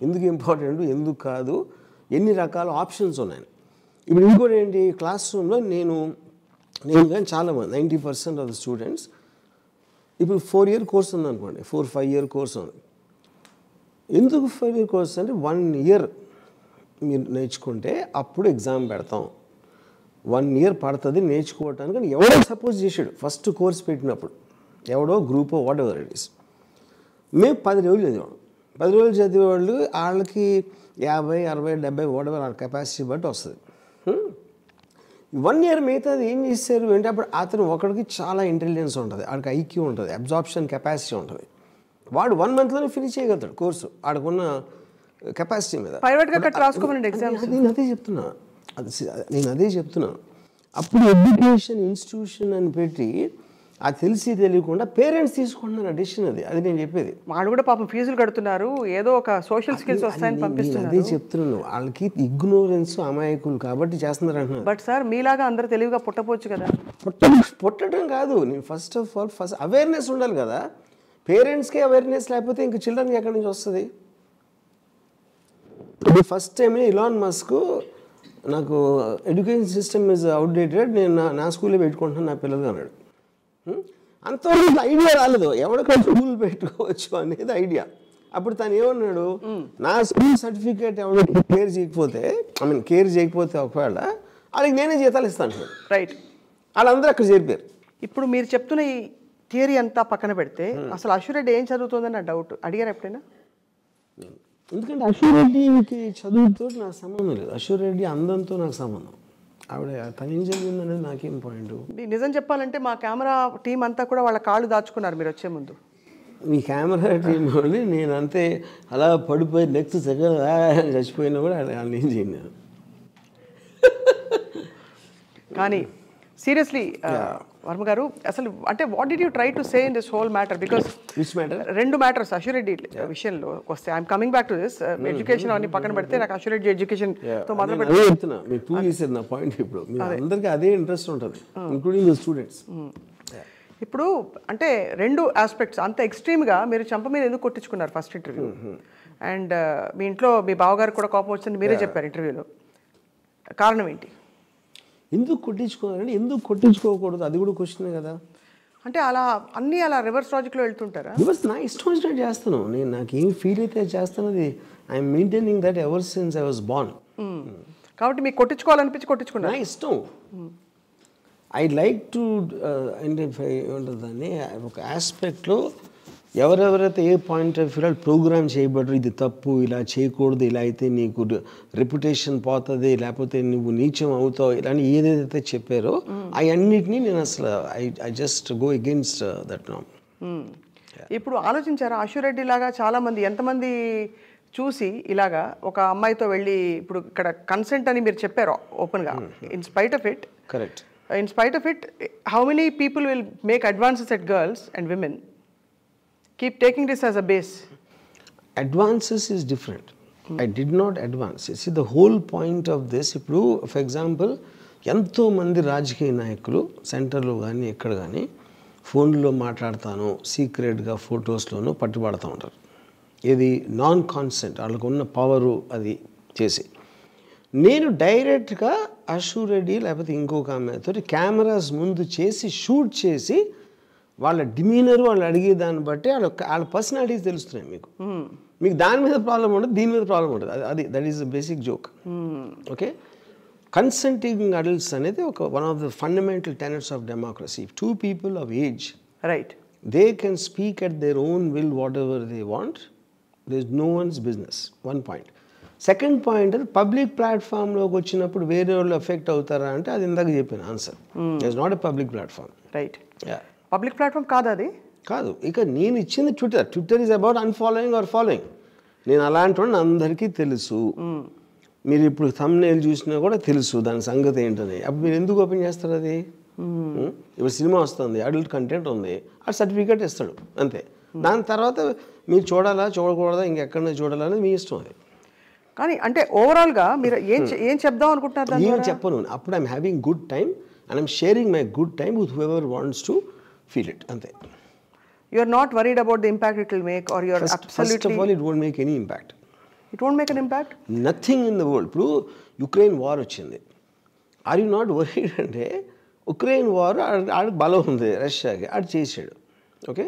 ఎందుకు ఇంపార్టెంట్, ఎందుకు కాదు, ఎన్ని రకాల ఆప్షన్స్ ఉన్నాయని. ఇప్పుడు ఇంకోటి ఏంటి, క్లాస్ రూమ్లో నేను కానీ చాలామంది 90% ఆఫ్ ద స్టూడెంట్స్ ఇప్పుడు 4 year కోర్స్ ఉందనుకోండి, 4-5 year కోర్స్ ఉంది. ఎందుకు 5 year కోర్స్ అంటే 1 year మీరు నేర్చుకుంటే అప్పుడు ఎగ్జామ్ పెడతాం. 1 year పడుతుంది నేర్చుకోవటానికి. కానీ ఎవడో సపోజ్ చేశాడు ఫస్ట్ కోర్స్ పెట్టినప్పుడు, ఎవడో group what ever it is. మేము 10 రోజులు చదివాడు. 10 రోజులు చదివేవాళ్ళు వాళ్ళకి 50, 60, 70 వాట్ ఎవర్ వాళ్ళ కెపాసిటీ బట్టి వస్తుంది. 1 year మిగతాది ఏం చేశారు అంటే, అప్పుడు అతను ఒకడికి చాలా ఇంటెలిజెన్స్ ఉంటుంది, వాడికి ఐక్యూ ఉంటుంది, అబ్జార్ప్షన్ కెపాసిటీ ఉంటుంది. వాడు 1 monthలోనే ఫినిష్ చేయగలుగుతాడు కోర్సు ఆడుకున్న కెపాసిటీ మీద. నేను అదే చెప్తున్నాను. అప్పుడు ఎడ్యుకేషన్ ఇన్స్టిట్యూషన్ అని పెట్టి అది తెలిసి తెలియకుండా పేరెంట్స్ తీసుకుంటున్నారు డెసిషన్. అది నేను చెప్పేది. వాళ్ళు కూడా పాపం ఫీజులు కడుతున్నారు, ఏదో ఒక సోషల్ స్కిల్స్ వస్తాయని పంపిస్తున్నారు. అదే చెప్తున్నాను, వాళ్ళకి ఇగ్నోరెన్స్, అమాయకులు కాబట్టి చేస్తున్నారు అంటున్నారు. బట్ సార్ మీలాగా అందరూ తెలివిగా పుట్టపోవచ్చు కదా. పుట్టడం కాదు, నేను ఫస్ట్ ఆఫ్ ఆల్ అవేర్నెస్ ఉండాలి కదా. పేరెంట్స్కి అవేర్నెస్ లేకపోతే ఇంక చిల్డ్రన్కి ఎక్కడి నుంచి వస్తుంది? ఫస్ట్ టైం ఇలాన్ మస్క్ నాకు ఎడ్యుకేషన్ సిస్టమ్ ఇస్ అవుట్డేటెడ్, నేను నా స్కూల్లో పెట్టుకుంటున్నాను నా పిల్లలు అన్నాడు. అంతవరకు ఐడియా రాలేదు ఎవరికైనా స్కూల్ పెట్టుకోవచ్చు అనేది ఐడియా. అప్పుడు తను ఏమన్నాడు, నా స్కూల్ సర్టిఫికేట్ ఎవరో కేర్ చేయకపోతే ఒకవేళ వాళ్ళకి నేనే జీతాలు ఇస్తాను. రైట్, వాళ్ళందరూ అక్కడ చేరిపోయారు. ఇప్పుడు మీరు చెప్తున్న ఈ థియరీ అంతా పక్కన పెడితే అసలు అశ్వరెడ్డి ఏం చదువుతుందని నా డౌట్. అడిగారు ఎప్పుడైనా? ఎందుకంటే అశ్వరెడ్డికి చదువుతో నాకు సంబంధం లేదు, అశ్వరెడ్డి అందంతో నాకు సంబంధం. ఆవిడ తను ఏం చదివింది అనేది నాకేం పాయింట్. నిజం చెప్పాలంటే మా కెమెరా టీం అంతా కూడా వాళ్ళ కాళ్ళు దాచుకున్నారు మీరు వచ్చే ముందు. మీ కెమెరా టీం వాళ్ళు నేను అంతే అలా పడిపోయి నెక్స్ట్ సెకండ్ చచ్చిపోయినా కూడా వాళ్ళు ఏం చేయను. కానీ సీరియస్లీ వర్మ గారు, అసలు అంటే what did you try to say in this whole matter? Because రెండు మ్యాటర్స్ అశ్వరెడ్డి విషయంలో వస్తే I'm coming back to this. Education అన్ని పక్కన పెడితే నాకు అశ్వరెడ్డి ఎడ్యుకేషన్ తో మొదలు పెడుతున్నా. మీరు ప్రూవ్ చేసేది నా పాయింట్. ఇప్పుడు అందరికీ అదే ఇంట్రెస్ట్ ఉంటుంది, ఇంక్లూడింగ్ ద స్టూడెంట్స్. ఇప్పుడు అంటే రెండు ఆస్పెక్ట్స్ అంత ఎక్స్ట్రీమ్గా మీరు చంప మీద ఎందుకు కొట్టించుకున్నారు ఫస్ట్ ఇంటర్వ్యూ? అండ్ మీ ఇంట్లో మీ బావగారు కూడా కోపం వచ్చింది మీరే చెప్పారు ఇంటర్వ్యూలో. కారణం ఏంటి? ఎందుకు కొట్టించుకోవాలంటే ఎందుకు కొట్టించుకోకూడదు అది కూడా క్వశ్చనే కదా. అంటే అలా అన్నీ అలా రివర్స్ లాజిక్లో వెళ్తుంటారా? రివర్స్ నా ఇష్టం వచ్చినట్టు చేస్తాను నేను. నాకేం ఫీల్ అయితే చేస్తానది I'm maintaining that ever since I was born. కాబట్టి మీకు కొట్టించుకోవాలనిపించి కొట్టించుకున్నా. నా ఇష్టం. ఐ లైక్ టు ఐడెంటిఫై ఉంటుందని ఒక ఆస్పెక్ట్లో ఎవరెవరైతే ఏ పాయింట్ ఆఫ్ వ్యూలో ప్రోగ్రామ్ చేయబడరు, ఇది తప్పు, ఇలా చేయకూడదు, ఇలా అయితే నీకు రెప్యుటేషన్ పోతుంది, లేకపోతే నువ్వు నీచం అవుతావు, ఇలాంటి ఏదైతే చెప్పారో అవన్నిటినీ నేను అసలు I just go against that నామ్. ఇప్పుడు ఆలోచించారా అశురెడ్డి లాగా చాలామంది ఎంతమంది చూసి ఇలాగా ఒక అమ్మాయితో వెళ్ళి, ఇప్పుడు ఇక్కడ కన్సెంట్ అని మీరు చెప్పారు ఓపెన్గా, in spite of it, correct, in spite of it how many people will make advances at girls and women, keep taking this as a base? Advances is different. I did not advance. See, the whole point of this, ఇప్పుడు for example ఎంతోమంది రాజకీయ నాయకులు సెంటర్లో కానీ ఎక్కడ కానీ ఫోన్లో మాట్లాడతాను సీక్రెట్గా ఫొటోస్లోనూ పట్టుబడుతూ ఉంటారు. ఇది నాన్ కాన్సెంట్, వాళ్ళకు ఉన్న పవరు అది చేసి. నేను డైరెక్ట్గా అశురెడ్డి లేకపోతే ఇంకొక ఆమెతో కెమెరాస్ ముందు చేసి షూట్ చేసి వాళ్ళ డిమీనర్ వాళ్ళు అడిగే దాన్ని బట్టి వాళ్ళ పర్సనాలిటీస్ తెలుస్తున్నాయి మీకు దాని మీద ప్రాబ్లం ఉండదు, దీని మీద ప్రాబ్లం ఉండదు. అది that is the basic joke. Okay, consenting adults అనేది ఒక one of the fundamental tenets of democracy. If two people of age right they can speak at their own will whatever they want, they is no one's business. One point. Second point, అది public ప్లాట్ఫామ్లోకి వచ్చినప్పుడు వేరే వాళ్ళు effect అవుతారా అంటే అది ఇందాక చెప్పిన answer. It is not a public platform. Right, public platform కాదు అది. కాదు. ఇక నేను ఇచ్చింది Twitter. Twitter is about unfollowing or following. నేను అలాంటి వాడిని అందరికీ తెలుసు. మీరు ఇప్పుడు థంబ్నెయిల్ చూసినా కూడా తెలుసు దాని సంగతి ఏంటని. అప్పుడు మీరు ఎందుకు ఓపెన్ చేస్తారు అది? ఇప్పుడు సినిమా వస్తుంది, అడల్ట్ కంటెంట్ ఉంది, ఆ సర్టిఫికేట్ ఇస్తాడు అంతే. దాని తర్వాత మీరు చూడాలా చూడకూడదా ఇంకెక్కడన్నా చూడాలని మీ ఇష్టం అది. కానీ అంటే ఓవరాల్గా మీరు ఏం చెప్దాం అనుకుంటున్నారు? ఏం చెప్పను. అప్పుడు I'm having good time and I'm sharing my good time with whoever wants to feel it, ante. You are not worried about the impact it will make, or you are absolutely... First of all, it won't make any impact. It won't make an impact? Nothing in the world. ఇప్పుడు Ukraine war వచ్చింది. Are you not worried అంటే Ukraine war ఆడికి బలం ఉంది రష్యాకి, ఆడు చేసాడు. Okay,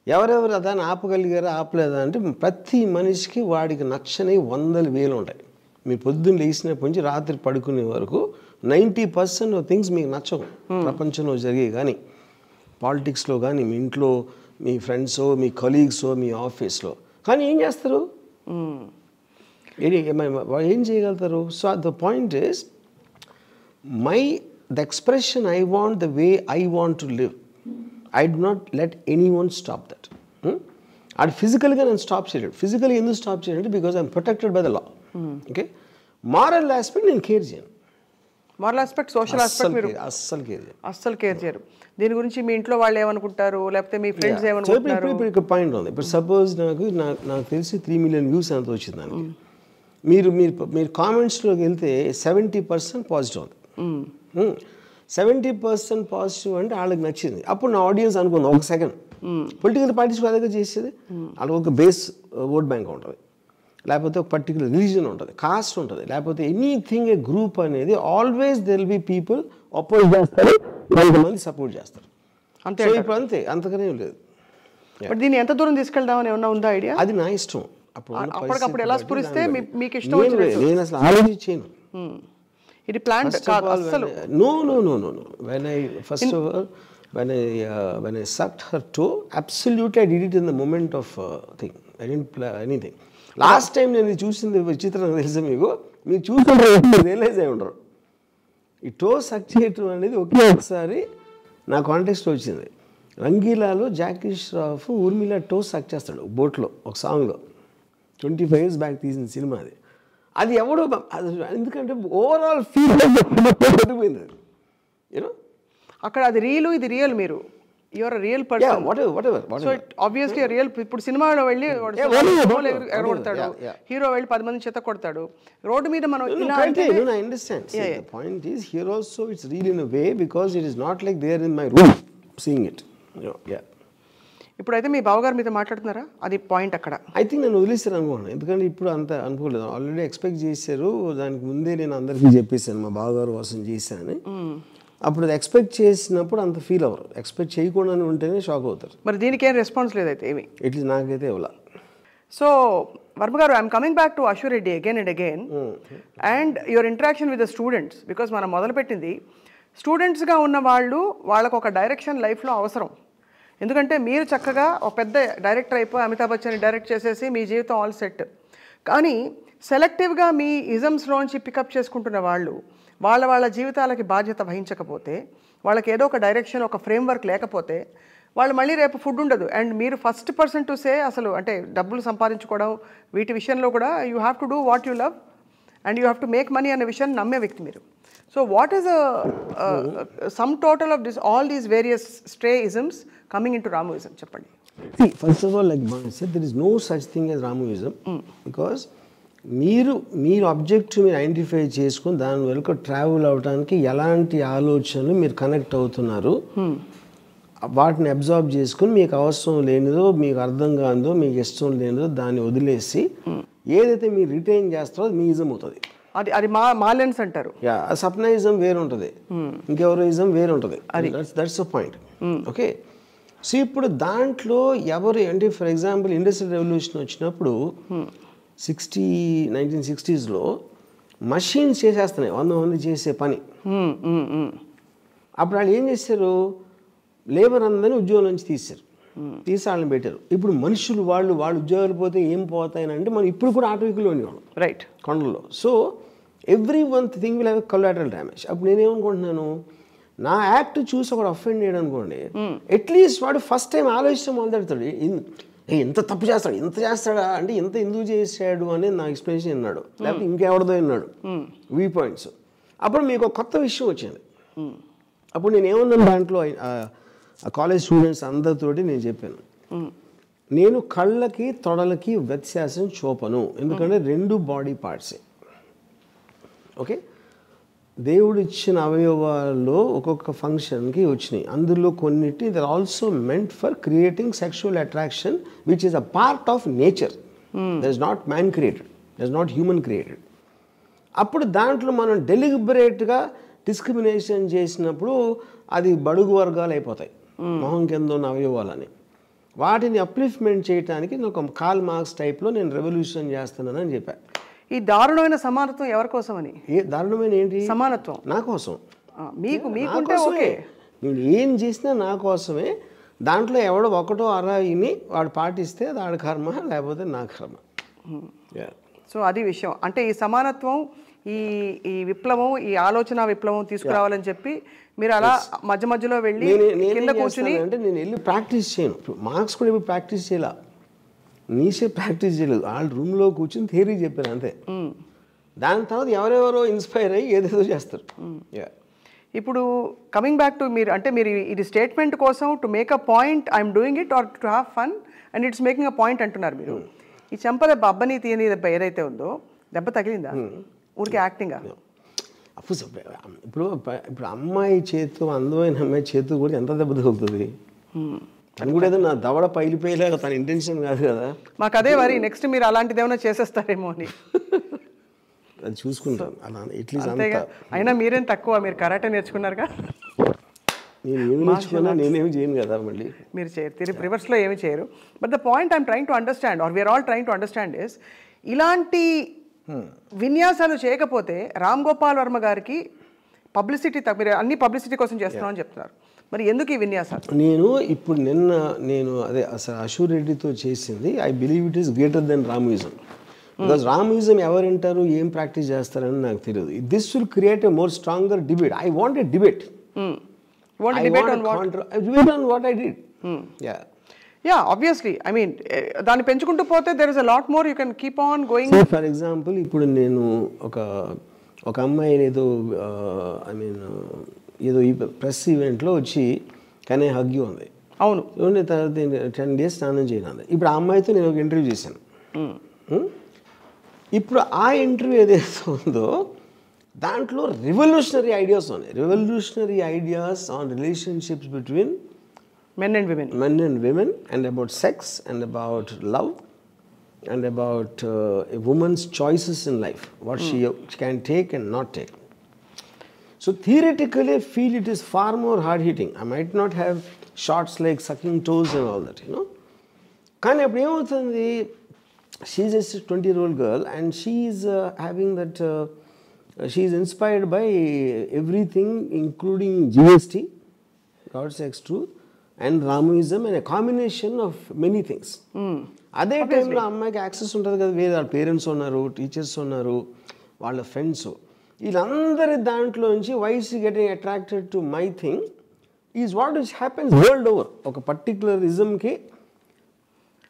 ఎవరెవరు దాన్ని ఆపగలిగారా ఆపలేదా అంటే ప్రతి మనిషికి వాడికి నచ్చని 100,000 ఉంటాయి. మీరు పొద్దున్న లేచినప్పటి నుంచి రాత్రి పడుకునే వరకు 90% థింగ్స్ మీకు నచ్చవు ప్రపంచంలో జరిగే. కానీ పాలిటిక్స్లో కానీ మీ ఇంట్లో మీ ఫ్రెండ్సో మీ కలీగ్సో మీ ఆఫీస్లో కానీ ఏం చేస్తారు? ఏం చేయగలుగుతారు? So the point is the expression I want the way I want to live, I do not let any one stop that. అది ఫిజికల్గా నేను స్టాప్ చేయలేడు. ఫిజికల్గా ఎందుకు స్టాప్ చేయాలంటే because I'm protected by the law. Okay, moral aspect నేను care చేయను. Moral aspect, social aspect మీరు అస్సలు కేర్ చేయరు. దీని గురించి మీ ఇంట్లో వాళ్ళు ఏమనుకుంటారు, లేకపోతే మీ ఫ్రెండ్స్ ఏమనుకుంటారు? ఇప్పుడు ఇక్కడ పాయింట్ ఉంది. ఇప్పుడు సపోజ్ నాకు తెలిసి 3 million వ్యూస్ అంత వచ్చింది దానికి. మీరు కామెంట్స్లోకి వెళ్తే 70% పాజిటివ్ ఉంది. 70% పాజిటివ్ అంటే వాళ్ళకి నచ్చింది. అప్పుడు నా ఆడియన్స్ అనుకుంది ఒక సెకండ్ పొలిటికల్ పార్టీస్ అదే చేసేది. వాళ్ళకి ఒక బేస్ ఓట్ బ్యాంక్ ఉంటుంది, లేకపోతే ఒక పర్టికులర్ రిలీజన్ ఉంటుంది, కాస్ట్ ఉంటుంది, లేకపోతే ఎనీథింగ్ ఏ గ్రూప్ అనేది always there will be people oppose చేస్తారు, కొంతమంది సపోర్ట్ చేస్తారు. అంతే. ఇప్పుడు అంతే, అంతగానే లేదు. బట్ దీన్ని ఎంత దూరం తీసుకెళ్దామని ఏమన్నా ఉందా ఐడియా? అది నా ఇష్టం. అప్పటికప్పుడు ఎలా స్ఫురిస్తే మీకు ఇష్టం. నేను అసలు ఆలోచించాను. ఇది ప్లాన్ కాదు అసలు. No no no no no when I first of all when I sucked her toe, absolutely I did it in the moment of thing. I didn't plan anything. Last time నేను చూసింది విచిత్రంగా తెలుసా మీకు? మీరు చూసుకుంటారు, realise అయి ఉండరు. ఈ టో సక్ చేయటం అనేది ఒకే ఒకసారి నా కాంటెక్స్ట్ వచ్చింది. రంగీలాలో జాకీ ష్రాఫ్ ఊర్మిళ టో సక్ చేస్తాడు బోట్లో ఒక సాంగ్లో. 25 years బ్యాక్ తీసిన సినిమా అది. అది ఎవడో ఎందుకంటే ఓవరాల్ ఫీల్ పడిపోయింది అది. యూనో అక్కడ అది రియల్, ఇది రియల్. మీరు you're a real person. So obviously real. ఇప్పుడు సినిమాలో వెళ్ళి ఎగరగొడతాడు, హీరో వెళ్ళి 10 మంది చేత కొడతాడు రోడ్డు మీద. మనం point is here also it's real in a way because it is not like they're in my room seeing it. ఇప్పుడైతే మీ బావగారు మీతో మాట్లాడుతున్నారా? అది పాయింట్ అక్కడ. ఐ థింక్ నేను వదిలేస్తాను అనుకున్నాను, ఎందుకంటే ఇప్పుడు అంత అనుకోలేదు. ఆల్రెడీ ఎక్స్పెక్ట్ చేశారు. దానికి ముందే నేను అందరికీ చెప్పేశాను మా బావగారు కోసం చేశాను. అప్పుడు అది ఎక్స్పెక్ట్ చేసినప్పుడు అంత ఫీల్ అవ్వరు. ఎక్స్పెక్ట్ చేయకుండానే ఉంటేనే షాక్ అవుతారు. మరి దీనికి ఏం రెస్పాన్స్ లేదైతే ఏమి? ఇట్లా నాకైతే ఇవ్వాల. సో వర్మ గారు, I'm coming back to Ashu Reddy again and again and your interaction with the students. Because మనం మొదలుపెట్టింది స్టూడెంట్స్గా ఉన్న వాళ్ళు వాళ్ళకు ఒక డైరెక్షన్ లైఫ్లో అవసరం. ఎందుకంటే మీరు చక్కగా ఒక పెద్ద డైరెక్టర్ అయిపోయి అమితాబ్ బచ్చన్ డైరెక్ట్ చేసేసి మీ జీవితం ఆల్ సెట్. కానీ సెలెక్టివ్గా మీ ఇజమ్స్లోంచి పికప్ చేసుకుంటున్న వాళ్ళు వాళ్ళ జీవితాలకి బాధ్యత వహించకపోతే, వాళ్ళకి ఏదో ఒక డైరెక్షన్, ఒక ఫ్రేమ్వర్క్ లేకపోతే వాళ్ళు మళ్ళీ రేపు ఫుడ్ ఉండదు. అండ్ మీరు ఫస్ట్ పర్సన్ టు సే అసలు అంటే డబ్బులు సంపాదించుకోవడం వీటి విషయంలో కూడా you have to do what you love and you have to make money అనే విషయాన్ని నమ్మే వ్యక్తి మీరు. So what is sum total of this all these various stray isms coming into Ramuism చెప్పండి. First of all, like Bhavani said, there is no such thing as Ramoism, because మీరు object మీరు identify చేసుకుని దాని వరకు travel అవడానికి ఎలాంటి ఆలోచనలు మీరు కనెక్ట్ అవుతున్నారు, వాటిని అబ్జర్వ్ చేసుకుని మీకు అవసరం లేనిదో, మీకు అర్థం కానిదో, మీకు ఇష్టం లేనిదో దాన్ని వదిలేసి ఏదైతే మీరు రిటైన్ చేస్తారో అది మీ ఇజం అవుతుంది. అది మా లెన్స్ అంటారు. సప్నయిజం వేరు ఉంటుంది, ఇంకెవరో ఇజం వేరు ఉంటుంది. That's the point. Okay, so ఇప్పుడు దాంట్లో ఎవరు అంటే, ఫర్ ఎగ్జాంపుల్ ఇండస్ట్రియల్ రెవల్యూషన్ వచ్చినప్పుడు 1960s మషిన్స్ చేసేస్తున్నాయి 100 మంది చేసే పని. అప్పుడు వాళ్ళు ఏం చేశారు, లేబర్ అందరినీ ఉద్యోగం నుంచి తీసి వాళ్ళని పెట్టారు. ఇప్పుడు మనుషులు వాళ్ళు ఉద్యోగాలు పోతే ఏం పోతాయని అంటే, మనం ఇప్పుడు కూడా ఆటో వెహికల్ ఉండేవాళ్ళం రైట్ కొండల్లో. So every one thing will have collateral damage. అప్పుడు నేనేమనుకుంటున్నాను, నా యాక్ట్ చూసి ఒకడు అఫెండ్ చేయడం అనుకోండి, అట్లీస్ట్ వాడు ఫస్ట్ టైం ఆలోచించడం మొదలెడతాడు, ఎంత తప్పు చేస్తాడు, ఇంత చేస్తాడా అంటే ఇంత ఎందుకు చేశాడు అనేది నా ఎక్స్ప్లెనేషన్ విన్నాడు, లేకపోతే ఇంకెవరిదో విన్నాడు వ్యూ పాయింట్స్. అప్పుడు మీకు ఒక కొత్త విషయం వచ్చింది. అప్పుడు నేను ఏమన్నాను, దాంట్లో కాలేజ్ స్టూడెంట్స్ అందరితోటి నేను చెప్పాను, నేను కళ్ళకి తొడలకి వ్యత్యాసం చూపను, ఎందుకంటే రెండు బాడీ పార్ట్సే. ఓకే, దేవుడు ఇచ్చిన అవయవాల్లో ఒక్కొక్క ఫంక్షన్కి వచ్చినాయి. అందులో కొన్నిటి they are also meant for creating sexual attraction which is a part of nature. That is not man created, that is not human created. అప్పుడు దాంట్లో మనం డెలిబరేట్గా డిస్క్రిమినేషన్ చేసినప్పుడు అది బడుగు వర్గాలు అయిపోతాయి, మొహం కింద ఉన్న అవయవాలని. వాటిని అప్లిఫ్ట్మెంట్ చేయడానికి ఒక కార్ల్ మార్క్స్ టైప్లో నేను రెవల్యూషన్ చేస్తున్నానని చెప్పాను. ఈ దారుణమైన సమానత్వం ఎవరి కోసమని? ఏ దారుణమైన ఏంటి సమానత్వం? నా కోసం. మీకుంటే ఓకే, నేను ఏం చేసినా నా కోసమే. దాంట్లో ఎవడో ఒకటో అరాయిని వాడు పాటిస్తే అది ఆడ కర్మ, లేకపోతే నా కర్మ. సో అది విషయం. అంటే ఈ సమానత్వం, ఈ విప్లవం, ఈ ఆలోచన విప్లవం తీసుకురావాలని చెప్పి మీరు అలా మధ్య మధ్యలో వెళ్ళి కింద కూర్చుని అంటే నేను వెళ్ళి ప్రాక్టీస్ చేయను. మార్క్స్ కూడా ఇప్పుడు ప్రాక్టీస్ చేయాల, నీసే ప్రాక్టీస్ చేయలేదు, వాళ్ళ రూమ్లో కూర్చొని థియరీ చెప్పాను అంతే. దాని తర్వాత ఎవరెవరో ఇన్స్పైర్ అయ్యి ఏదేదో చేస్తారు. ఇప్పుడు కమింగ్ బ్యాక్ టు మీరు, అంటే మీరు ఇది స్టేట్మెంట్ కోసం to make a point, I'm doing it or to have fun and it's making a point అంటున్నారు మీరు. ఈ చెంప దెబ్బ, అబ్బని తీయని దెబ్బ ఏదైతే ఉందో, దెబ్బ తగిలిందా ఊరికి యాక్టింగా? ఇప్పుడు అమ్మాయి చేతు, అందమైన అమ్మాయి చేతు కూడా ఎంత దెబ్బ తగులుతుంది? తను కూడా ఏదో నా దవడ పైలిపోయేలాగా తన ఇంటెన్షన్ కాదు కదా. మాకు అదే మరి నెక్స్ట్ మీరు అలాంటిది ఏమైనా చేసేస్తారేమో అని అది చూసుకుంటాం. అలా ఎట్లీస్ట్ అంతేగా. అయినా మీరేం తక్కువ, మీరు కరాటే నేర్చుకున్నారుగా. నేను ఏమి నేర్చుకున్నా, నేనేమి చేయను కదా. మళ్ళీ మీరు చేయరు, రివర్స్లో ఏమి చేయరు. But the point I'm trying to understand, or we're all trying to understand is, ఇలాంటి విన్యాసాలు చేయకపోతే రామ్ గోపాల్ వర్మ గారికి పబ్లిసిటీ, మీరు అన్ని పబ్లిసిటీ కోసం చేస్తున్నామని చెప్తున్నారు, మరి ఎందుకు ఈ విన్యాసాలు? ఇప్పుడు నేను అదే అసలు అశూర్ రెడ్డితో చేసింది, I believe it is greater than Ramuism. Because Ramuism ఎవరు వింటారు, ఏం ప్రాక్టీస్ చేస్తారని నాకు తెలియదు. This will create a more stronger debate. I want a debate. Debate on what I did. Yeah, obviously. I mean, దాన్ని పెంచుకుంటూ పోతే there is a lot more you can keep on going. So, for example, ఇప్పుడు నేను ఒక అమ్మాయిని ఏదో ఏదో ఈ ప్రెస్ ఈవెంట్లో వచ్చి కానీ హగ్గి ఉంది. అవును, తర్వాత 10 days స్నానం చేయను. ఇప్పుడు ఆ అమ్మాయితో నేను ఒక ఇంటర్వ్యూ చేశాను. ఇప్పుడు ఆ ఇంటర్వ్యూ ఏదైతే ఉందో దాంట్లో రెవల్యూషనరీ ఐడియాస్ ఉన్నాయి. Revolutionary ideas on relationships between men and women and about sex and about love and about a woman's choices in life, what she can take and not take. So theoretically I feel it is far more hard hitting. I might not have shots like sucking toes and all that, కానీ అప్పుడు ఏమవుతుంది, she is just a 20-year-old girl and she is having that she is inspired by everything including GST, gods x truth and ramoism and combination of many things. అదే టైంలో అమ్మాయికి access ఉంటుంది కదా, వేరే వాళ్ళ పేరెంట్స్ ఉన్నారు, టీచర్స్ ఉన్నారు, వాళ్ళ ఫ్రెండ్స్, వీళ్ళందరి దాంట్లోంచి why is getting attracted to my thing is what is happens world over. ఒక పర్టికులర్ ఇజంకి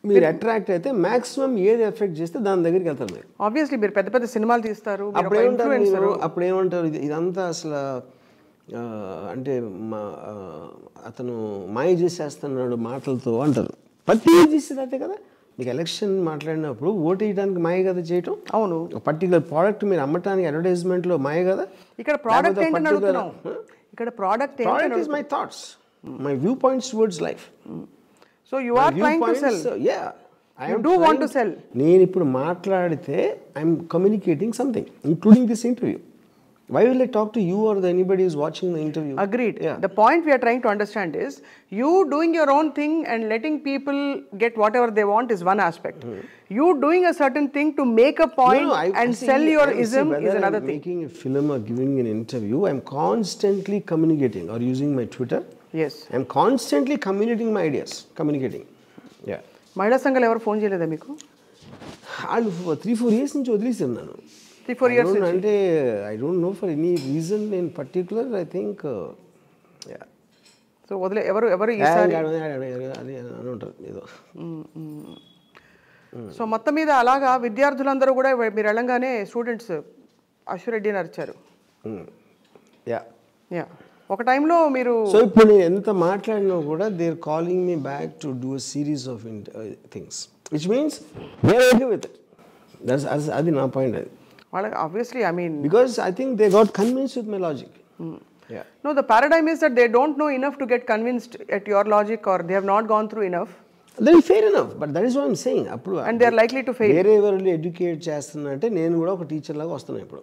మీరు అట్రాక్ట్ అయితే మ్యాక్సిమం ఏది ఎఫెక్ట్ చేస్తే దాని దగ్గరికి వెళ్తారు మీరు. ఆబ్వియస్లీ మీరు పెద్ద పెద్ద సినిమాలు తీస్తారు, అప్పుడేమంటారు ఇదంతా అసలు అంటే అతను మాయ చేసేస్తున్నాడు మాటలతో అంటారు. ప్రతి చేసేది అదే కదా. మీకు ఎలక్షన్ మాట్లాడినప్పుడు ఓటు వేయడానికి మాయ కదా చేయటం. అవును, పర్టికులర్ ప్రోడక్ట్ మీరు అమ్మటానికి అడ్వర్టైజ్మెంట్లో మాయ కదా. ఇక్కడ ప్రోడక్ట్ ఏంటని అడుగుతున్నాం. ఇక్కడ product is my thoughts, my view points towards life. So you are trying to sell. Yeah, I do want to sell. నేను ఇప్పుడు మాట్లాడితే I'm communicating something including this interview. Why will I talk to you or anybody who's watching the interview? Agreed. Yeah. The point we are trying to understand is you doing your own thing and letting people get whatever they want is one aspect. You doing a certain thing to make a point and sell your ism is another thing. Making a film or giving an interview, I'm constantly communicating or using my Twitter. Yes. I'm constantly communicating my ideas. Communicating. Yeah. మహిళా సంఘాలు ఎవరు phone చేయలేదా మీకు? వాళ్ళు 3-4 years నుంచి వదిలేసాను నేను. 3-4 years అంటే I don't know for any reason in particular. I think so వదిలే ఎవరు ఈసారి అది అని ఉంటారు ఏదో. సో మొత్తం మీద అలాగా విద్యార్థులందరూ కూడా మీరు వెళ్ళంగానే స్టూడెంట్స్ అశ్వరెడ్డి అని అరిచారు. యా యా, ఒక టైంలో మీరు సో ఇప్పుడు నేను ఎంత మాట్లాడినా కూడా they are calling me back to do a series of things which means they are okay with it. అది నా పాయింట్. అది వాళ్ళకి obviously I mean because I think they got convinced with my logic. Yeah. No, the paradigm is that they don't know enough to get convinced at your logic or they have not gone through enough. That is fair enough, but that is what I'm saying. Appudu and they are likely to fail. వేరే ఎవరు educate చేస్తున్నంటే నేను కూడా ఒక teacher లాగా వస్తున్నా ఇప్పుడు.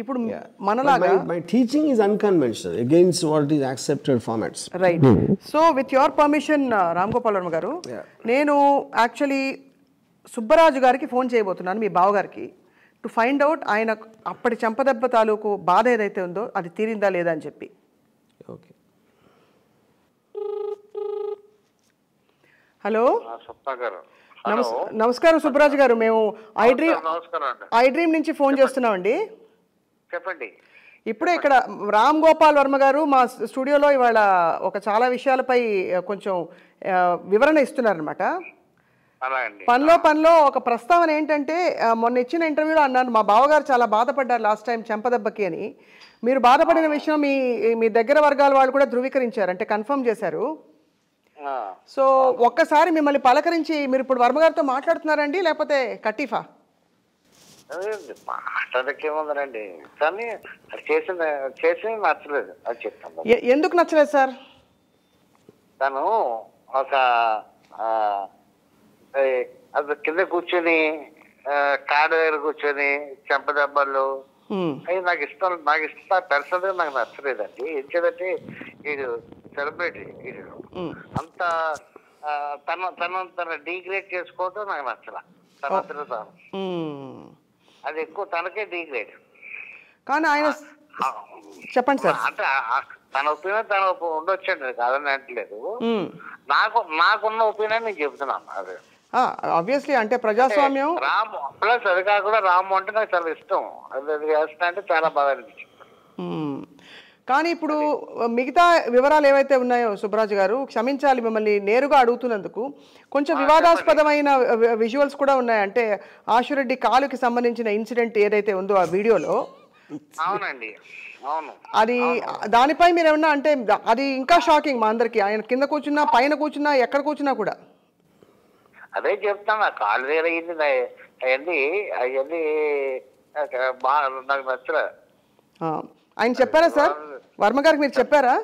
ఇప్పుడు మనలాగా my teaching is unconventional against what is accepted formats. Right. So with your permission Ram Gopal Varma garu, నేను యాక్చువల్లీ సుబ్బరాజు గారికి ఫోన్ చేయబోతున్నాను, మీ బావగారికి, టు ఫైండ్ అవుట్ ఆయన అప్పటి చెంపదెబ్బ తాలూకు బాధ ఏదైతే ఉందో అది తీరిందా లేదా అని చెప్పి. ఓకే. హలో, నమస్కారం సుబ్బరాజు గారు. మేము ఐ డ్రీమ్ నుంచి ఫోన్ చేస్తున్నామండి. చెప్పండి. ఇప్పుడే ఇక్కడ రామ్ గోపాల్ వర్మ గారు మా స్టూడియోలో ఇవాళ ఒక చాలా విషయాలపై కొంచెం వివరణ ఇస్తున్నారనమాట. పనిలో ఒక ప్రస్తావన ఏంటంటే, మొన్న ఇచ్చిన ఇంటర్వ్యూలో అన్నాను మా బావగారు చాలా బాధపడ్డారు లాస్ట్ టైం చెంపదెబ్బకి అని. మీరు బాధపడిన విషయం మీ దగ్గర వర్గాల వాళ్ళు కూడా ధృవీకరించారు, అంటే కన్ఫర్మ్ చేశారు. సో ఒక్కసారి మిమ్మల్ని పలకరించి, మీరు ఇప్పుడు వర్మగారితో మాట్లాడుతున్నారండి లేకపోతే కటీఫా? మాట్లాడకేముందండి, కానీ చేసి నచ్చలేదు అది చెప్తాను. ఎందుకు నచ్చలేదు సార్? తను ఒక అది కింద కూర్చొని కాడ దగ్గర కూర్చొని చెంపదెబ్బలు అవి నాకు ఇష్టం పర్సనల్గా నాకు నచ్చలేదండి. ఏంటంటే వీడు సెలబ్రిటీ, వీడు అంత తన డిగ్రేడ్ చేసుకోవటం నాకు నచ్చల. తనంతలో తాను అది ఎక్కువ తనకే డిగ్రేడ్. కానీ ఆయన చెప్పండి సార్. అంటే తన ఒపీనియన్ తన ఉండొచ్చండి, కాదని అంటలేదు. నాకున్న ఒపీనియన్ నేను చెప్తున్నాను. అదే ఆబ్వియస్లీ అంటే ప్రజాస్వామ్యం. రాము ప్లస్ అది కాకుండా రాము అంటే నాకు చాలా ఇష్టం. అది చేస్తా అంటే చాలా బాగా అనిపించింది. కానీ ఇప్పుడు మిగతా వివరాలు ఏవైతే ఉన్నాయో సుబ్బరాజు గారు, క్షమించాలి మిమ్మల్ని నేరుగా అడుగుతున్నందుకు, కొంచెం వివాదాస్పదమైన విజువల్స్ కూడా ఉన్నాయి. అంటే ఆశురెడ్డి కాలుకి సంబంధించిన ఇన్సిడెంట్ ఏదైతే ఉందో ఆ వీడియోలో, అవునండి అవును, అది దానిపై మీరు ఏమన్నా అంటే అది ఇంకా షాకింగ్ మా అందరికి. ఆయన కింద కూర్చున్నా పైన కూర్చున్నా ఎక్కడ కూర్చున్నా కూడా అదే చెప్తాను. నా కాలు వేరే అవన్నీ బాగా నాకు నచ్చలే. ఆయన చెప్పారా సార్? వర్మ గారికి మీరు చెప్పారా?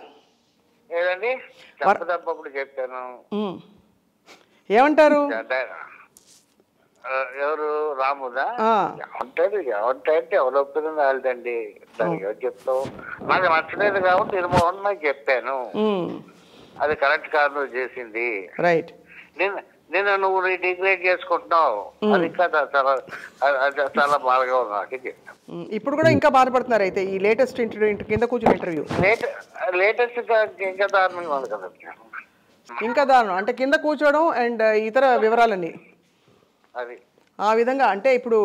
ఏదండి చెప్పదప్పుడు చెప్పాను. ఏమంటారు? ఎవరు రాముదా? ఏమంటే ఎవరు ఒప్పింది వాళ్ళదండి. దానికి ఎవరు చెప్తావు? నాకు నచ్చలేదు కాబట్టి నిర్మోహన్ నాకు చెప్పాను. అది కరెక్ట్ కాదు నువ్వు చేసింది. రైట్. నేను నువ్వు డిగ్రేడ్ చేసుకుంటున్నావు, అది కదా చాలా బాధగా ఉంది నాకు. ఇప్పుడు కూడా ఇంకా బాధపడుతున్నారు అయితే ఈ లేటెస్ట్ ఇంటర్వ్యూ, కింద కూర్చున్న ఇంటర్వ్యూ లేటెస్ట్ ఇంకా దారుణంగా ఉంది కదా. ఇంకా దారుణం అంటే కింద కూర్చోవడం అండ్ ఇతర వివరాలన్నీ అది ఆ విధంగా. అంటే ఇప్పుడు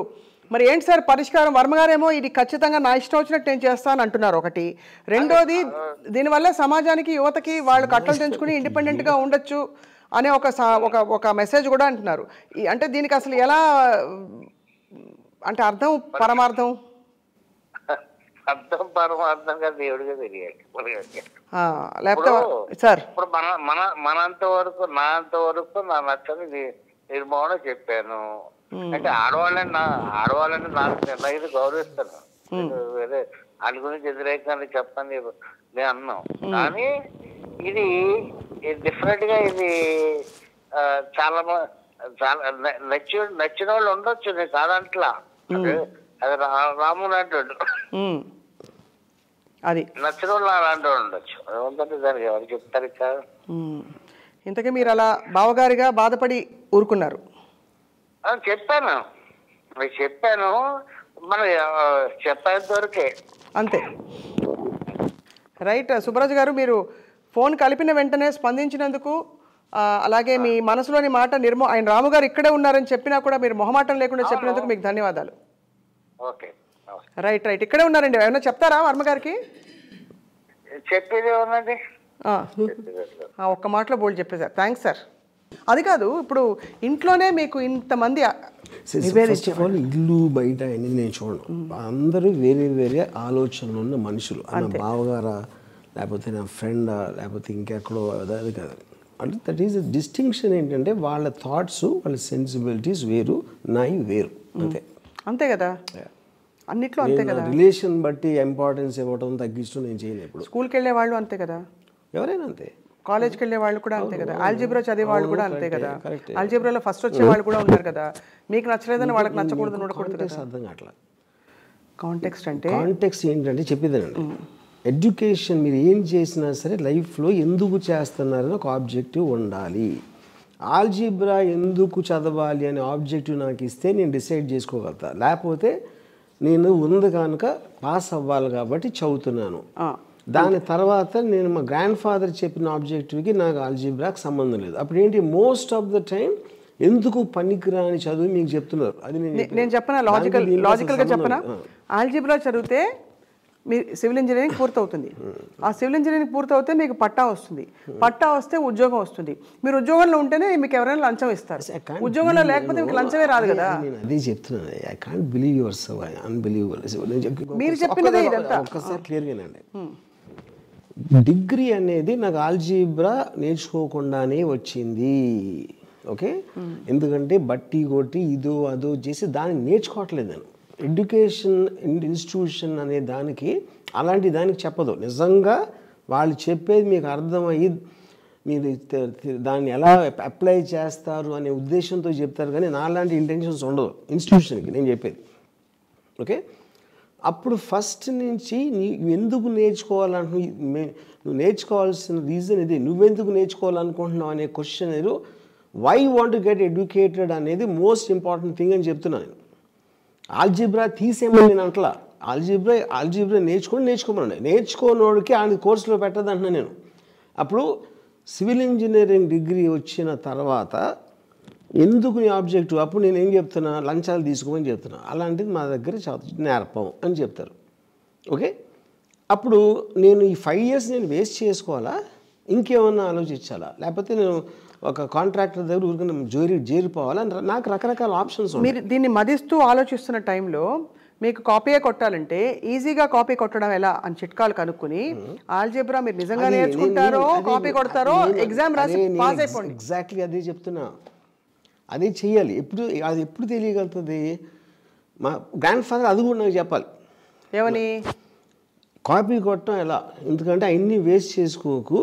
మరి ఏంటి సార్ పరిష్కారం? వర్మగారేమో ఇది ఖచ్చితంగా నా ఇష్టం వచ్చినట్టు నేను చేస్తాను అంటున్నారు ఒకటి. రెండోది, దీనివల్ల సమాజానికి, యువతకి వాళ్ళు కట్టలు తెంచుకుని ఇండిపెండెంట్గా ఉండొచ్చు అనే ఒక మెసేజ్ కూడా అంటున్నారు. అంటే దీనికి అసలు ఎలా అంటే అర్థం పరమార్థం పరమార్థంగా దేవుడిగా తెలియాలి. లేకపోతే సార్ ఇప్పుడు నా అంతవరకు నా నచ్చని నిర్మాణ చెప్పాను అంటే ఆడవాళ్ళని నాకు ఇది గౌరవిస్తాను. వేరే వాళ్ళ గురించి వ్యతిరేకంగా చెప్పని నేను అన్నాం. కానీ ఇది డిఫరెంట్ గా ఇది చాలా నచ్చిన వాళ్ళు ఉండొచ్చు, నేను కాదంట్లా. అది రాముడు అంటాడు, అది నచ్చిన వాళ్ళు అలాంటి వాళ్ళు ఉండొచ్చు. ఏమంటే దానికి ఎవరు చెప్తారు ఇక. ఇంతకీ మీరు అలా బావగారిగా బాధపడి ఊరుకున్నారు? చెప్పాను మన చెప్పేంత వరకే అంతే. రైట్ సుబ్బరాజు గారు, మీరు ఫోన్ కలిపిన వెంటనే స్పందించినందుకు, అలాగే మీ మనసులోని మాట ఆయన రాము గారు ఇక్కడే ఉన్నారని చెప్పినా కూడా మీరు మొహమాటం లేకుండా చెప్పినందుకు మీకు ధన్యవాదాలు. ఓకే రైట్ ఇక్కడే ఉన్నారండి. ఏమైనా చెప్తారా వర్మ గారికి? చెప్పేది ఏమన్నది ఒక్క మాటలో బోల్డ్ చెప్పేశారు. Thanks sir. అది కాదు, ఇప్పుడు ఇంట్లోనే మీకు ఇంతమంది ఫస్ట్ ఆఫ్ ఆల్ ఇల్లు బయట అనేది నేను చూడను. అందరూ వేరే వేరే ఆలోచనలు ఉన్న మనుషులు. నా బావగారా, లేకపోతే నా ఫ్రెండా, లేకపోతే ఇంకెక్కడో, అది కాదు. అంటే దట్ ఈస్ డిస్టింక్షన్ ఏంటంటే వాళ్ళ థాట్స్, వాళ్ళ సెన్సిబిలిటీస్ వేరు, నాయి వేరు. అంతే కదా, అన్నిట్లో అంతే కదా. రిలేషన్ బట్టి ఇంపార్టెన్స్ ఇవ్వడం తగ్గించడం నేను చేయను. ఇప్పుడు స్కూల్కి వెళ్ళే వాళ్ళు అంతే కదా, ఎవరైనా అంతే. కాలేజ్కి వెళ్ళే వాళ్ళు కూడా అంతే కదా, ఆల్జిబ్రా చదివే వాళ్ళు కూడా అంతే కదా, ఆల్జిబ్రాలో ఫస్ట్ వచ్చే వాళ్ళు కూడా ఉన్నారు కదా. మీకు నచ్చలేదని వాళ్ళకి నచ్చకూడదు, ఉండకూడదు. అర్థం కావట్లా. కాంటెక్స్ట్ ఏంటంటే చెప్పేదేనండి, ఎడ్యుకేషన్ మీరు ఏం చేసినా సరే లైఫ్లో ఎందుకు చేస్తున్నారని ఒక ఆబ్జెక్టివ్ ఉండాలి. ఆల్జిబ్రా ఎందుకు చదవాలి అనే ఆబ్జెక్టివ్ నాకు ఇస్తే నేను డిసైడ్ చేసుకోగలుగుతా. లేకపోతే నేను ఉంది కనుక పాస్ అవ్వాలి కాబట్టి చదువుతున్నాను. దాని తర్వాత నేను మా గ్రాండ్ ఫాదర్ చెప్పిన ఆబ్జెక్టివ్కి నాకు ఆల్జిబ్రాకి సంబంధం లేదు. అప్పుడు ఏంటి, మోస్ట్ ఆఫ్ ద టైం ఎందుకు పనికిరాని చదువు మీకు చెప్తున్నారు. అది నేను చెప్పనా, లాజికల్గా చెప్పనా, ఆల్జిబ్రా చదివితే మీ సివిల్ ఇంజనీరింగ్ పూర్తవుతుంది. ఆ సివిల్ ఇంజనీరింగ్ పూర్తవుతే మీకు పట్టా వస్తుంది, పట్టా వస్తే ఉద్యోగం వస్తుంది. మీరు ఉద్యోగంలో ఉంటేనే మీకు ఎవరైనా లంచం ఇస్తారు, ఉద్యోగంలో లేకపోతే మీకు లంచమే రాదు కదా. నేను అదే చెప్తున్నాను, I can't believe your so unbelievable. మీరు చెప్పినదే ఇదంతా. ఒక్కసారి క్లియర్గానండి, డిగ్రీ అనేది నాకు ఆల్జిబ్రా నేర్చుకోకుండానే వచ్చింది. ఓకే, ఎందుకంటే బట్టి కొట్టి ఇదో అదో చేసి దాన్ని నేర్చుకోవట్లేదు నేను. ఎడ్యుకేషన్ ఇన్స్టిట్యూషన్ అనే దానికి అలాంటి దానికి చెప్పదు. నిజంగా వాళ్ళు చెప్పేది మీకు అర్థమయ్యి మీరు దాన్ని ఎలా అప్లై చేస్తారు అనే ఉద్దేశంతో చెప్తారు, కానీ నాలాంటి ఇంటెన్షన్స్ ఉండదు ఇన్స్టిట్యూషన్కి నేను చెప్పేది. ఓకే, అప్పుడు ఫస్ట్ నుంచి ఎందుకు నేర్చుకోవాలంటున్నావు, నువ్వు నేర్చుకోవాల్సిన రీజన్ ఇది, నువ్వెందుకు నేర్చుకోవాలనుకుంటున్నావు అనే question, why want to get educated అనేది మోస్ట్ ఇంపార్టెంట్ థింగ్ అని చెప్తున్నాను. ఆల్జిబ్రా తీసేమని నేను అంటలా, ఆల్జిబ్రా నేర్చుకోమని, నేర్చుకోనోడికి ఆ కోర్సులో పెట్టదు అంటున్నా నేను. అప్పుడు సివిల్ ఇంజనీరింగ్ డిగ్రీ వచ్చిన తర్వాత ఎందుకు నీ ఆబ్జెక్టివ్, అప్పుడు నేను ఏం చెప్తున్నా, లంచాలు తీసుకోమని చెప్తున్నా. అలాంటిది మా దగ్గర నేర్పం అని చెప్తారు. ఓకే, అప్పుడు నేను ఈ 5 years నేను వేస్ట్ చేసుకోవాలా, ఇంకేమన్నా ఆలోచించాలా, లేకపోతే నేను ఒక కాంట్రాక్టర్ దగ్గర ఊరికి చేరిపోవాలా, నాకు రకరకాల ఆప్షన్స్ ఉన్నాయి. మీరు దీన్ని మదిస్తూ ఆలోచిస్తున్న టైంలో మీకు కాపీయే కొట్టాలంటే ఈజీగా కాపీ కొట్టడం ఎలా అని చిట్కాలు కనుక్కుని ఆల్జిబ్రా మీరు నిజంగా నేర్చుకుంటారో కాపీ కొడతారో ఎగ్జామ్ రాసి పాస్ అయిపోండి. ఎగ్జాక్ట్లీ అదే చెప్తున్నా, అదే చెయ్యాలి. అది ఎప్పుడు తెలియగలుగుతుంది, మా గ్రాండ్ ఫాదర్ అది కూడా నాకు చెప్పాలి. ఏమని, కాపీ కొట్టడం ఎలా, ఎందుకంటే అన్నీ వేస్ట్ చేసుకోకు,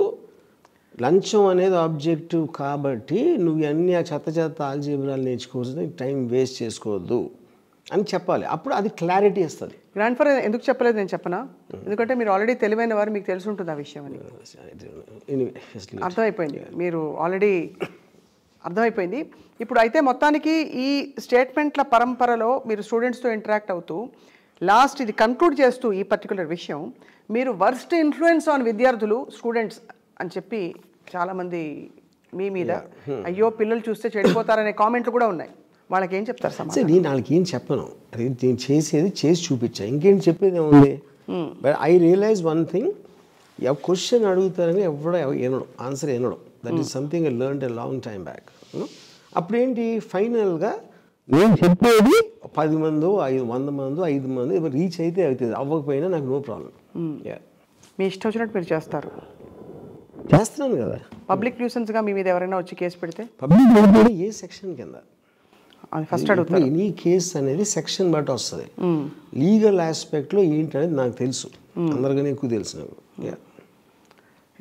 లంచం అనేది ఆబ్జెక్టివ్ కాబట్టి నువ్వు అన్నీ ఆ చెత్త ఆల్జిబ్రాలు నేర్చుకోవచ్చు, టైం వేస్ట్ చేసుకోవద్దు అని చెప్పాలి. అప్పుడు అది క్లారిటీ ఇస్తుంది. గ్రాండ్ ఫాదర్ ఎందుకు చెప్పలేదు నేను చెప్పనా, ఎందుకంటే మీరు ఆల్రెడీ తెలివైన వారు, మీకు తెలిసి ఉంటుంది ఆ విషయం అని. అర్థమైపోయింది, మీరు ఆల్రెడీ అర్థమైపోయింది. ఇప్పుడు అయితే మొత్తానికి ఈ స్టేట్మెంట్ల పరంపరలో మీరు స్టూడెంట్స్తో ఇంటరాక్ట్ అవుతూ లాస్ట్ ఇది కన్క్లూడ్ చేస్తూ ఈ పర్టికులర్ విషయం, మీరు వర్స్ట్ ఇన్ఫ్లుయెన్స్ ఆన్ విద్యార్థులు స్టూడెంట్స్ అని చెప్పి చాలామంది మీ మీద అయ్యో పిల్లలు చూస్తే చెడిపోతారనే కామెంట్లు కూడా ఉన్నాయి. వాళ్ళకి ఏం చెప్తారు సమాధానం? నేను వాళ్ళకి ఏం చెప్పను, అది నేను చేసేది చేసి చూపించా, ఇంకేం చెప్పేది ఏముంది. But I realize one thing, question అడుగుతారని ఎవడో వినడం, ఆన్సర్ వినడం. That is something I learned a long time back. అప్పుడేంటి ఫైనల్గా నేను చెప్పేది 10 మందో 100 మందో 5 మంది రీచ్ అయితే అవుతుంది, అవ్వకపోయినా నాకు నో ప్రాబ్లం. మీ ఇష్టం వచ్చినట్టు మీరు చేస్తున్నాను కదా. పబ్లిక్ న్యూసెన్స్గా మీ మీద ఎవరైనా వచ్చి కేసు పెడితే పబ్లిక్ ఏ సెక్షన్ కింద ఫస్ట్ అడుగుతారు? ఎనీ కేసు అనేది సెక్షన్ బట్టి వస్తుంది. లీగల్ ఆస్పెక్ట్లో ఏంటనేది నాకు తెలుసు, అందరికన్నా ఎక్కువ తెలుసు నాకు.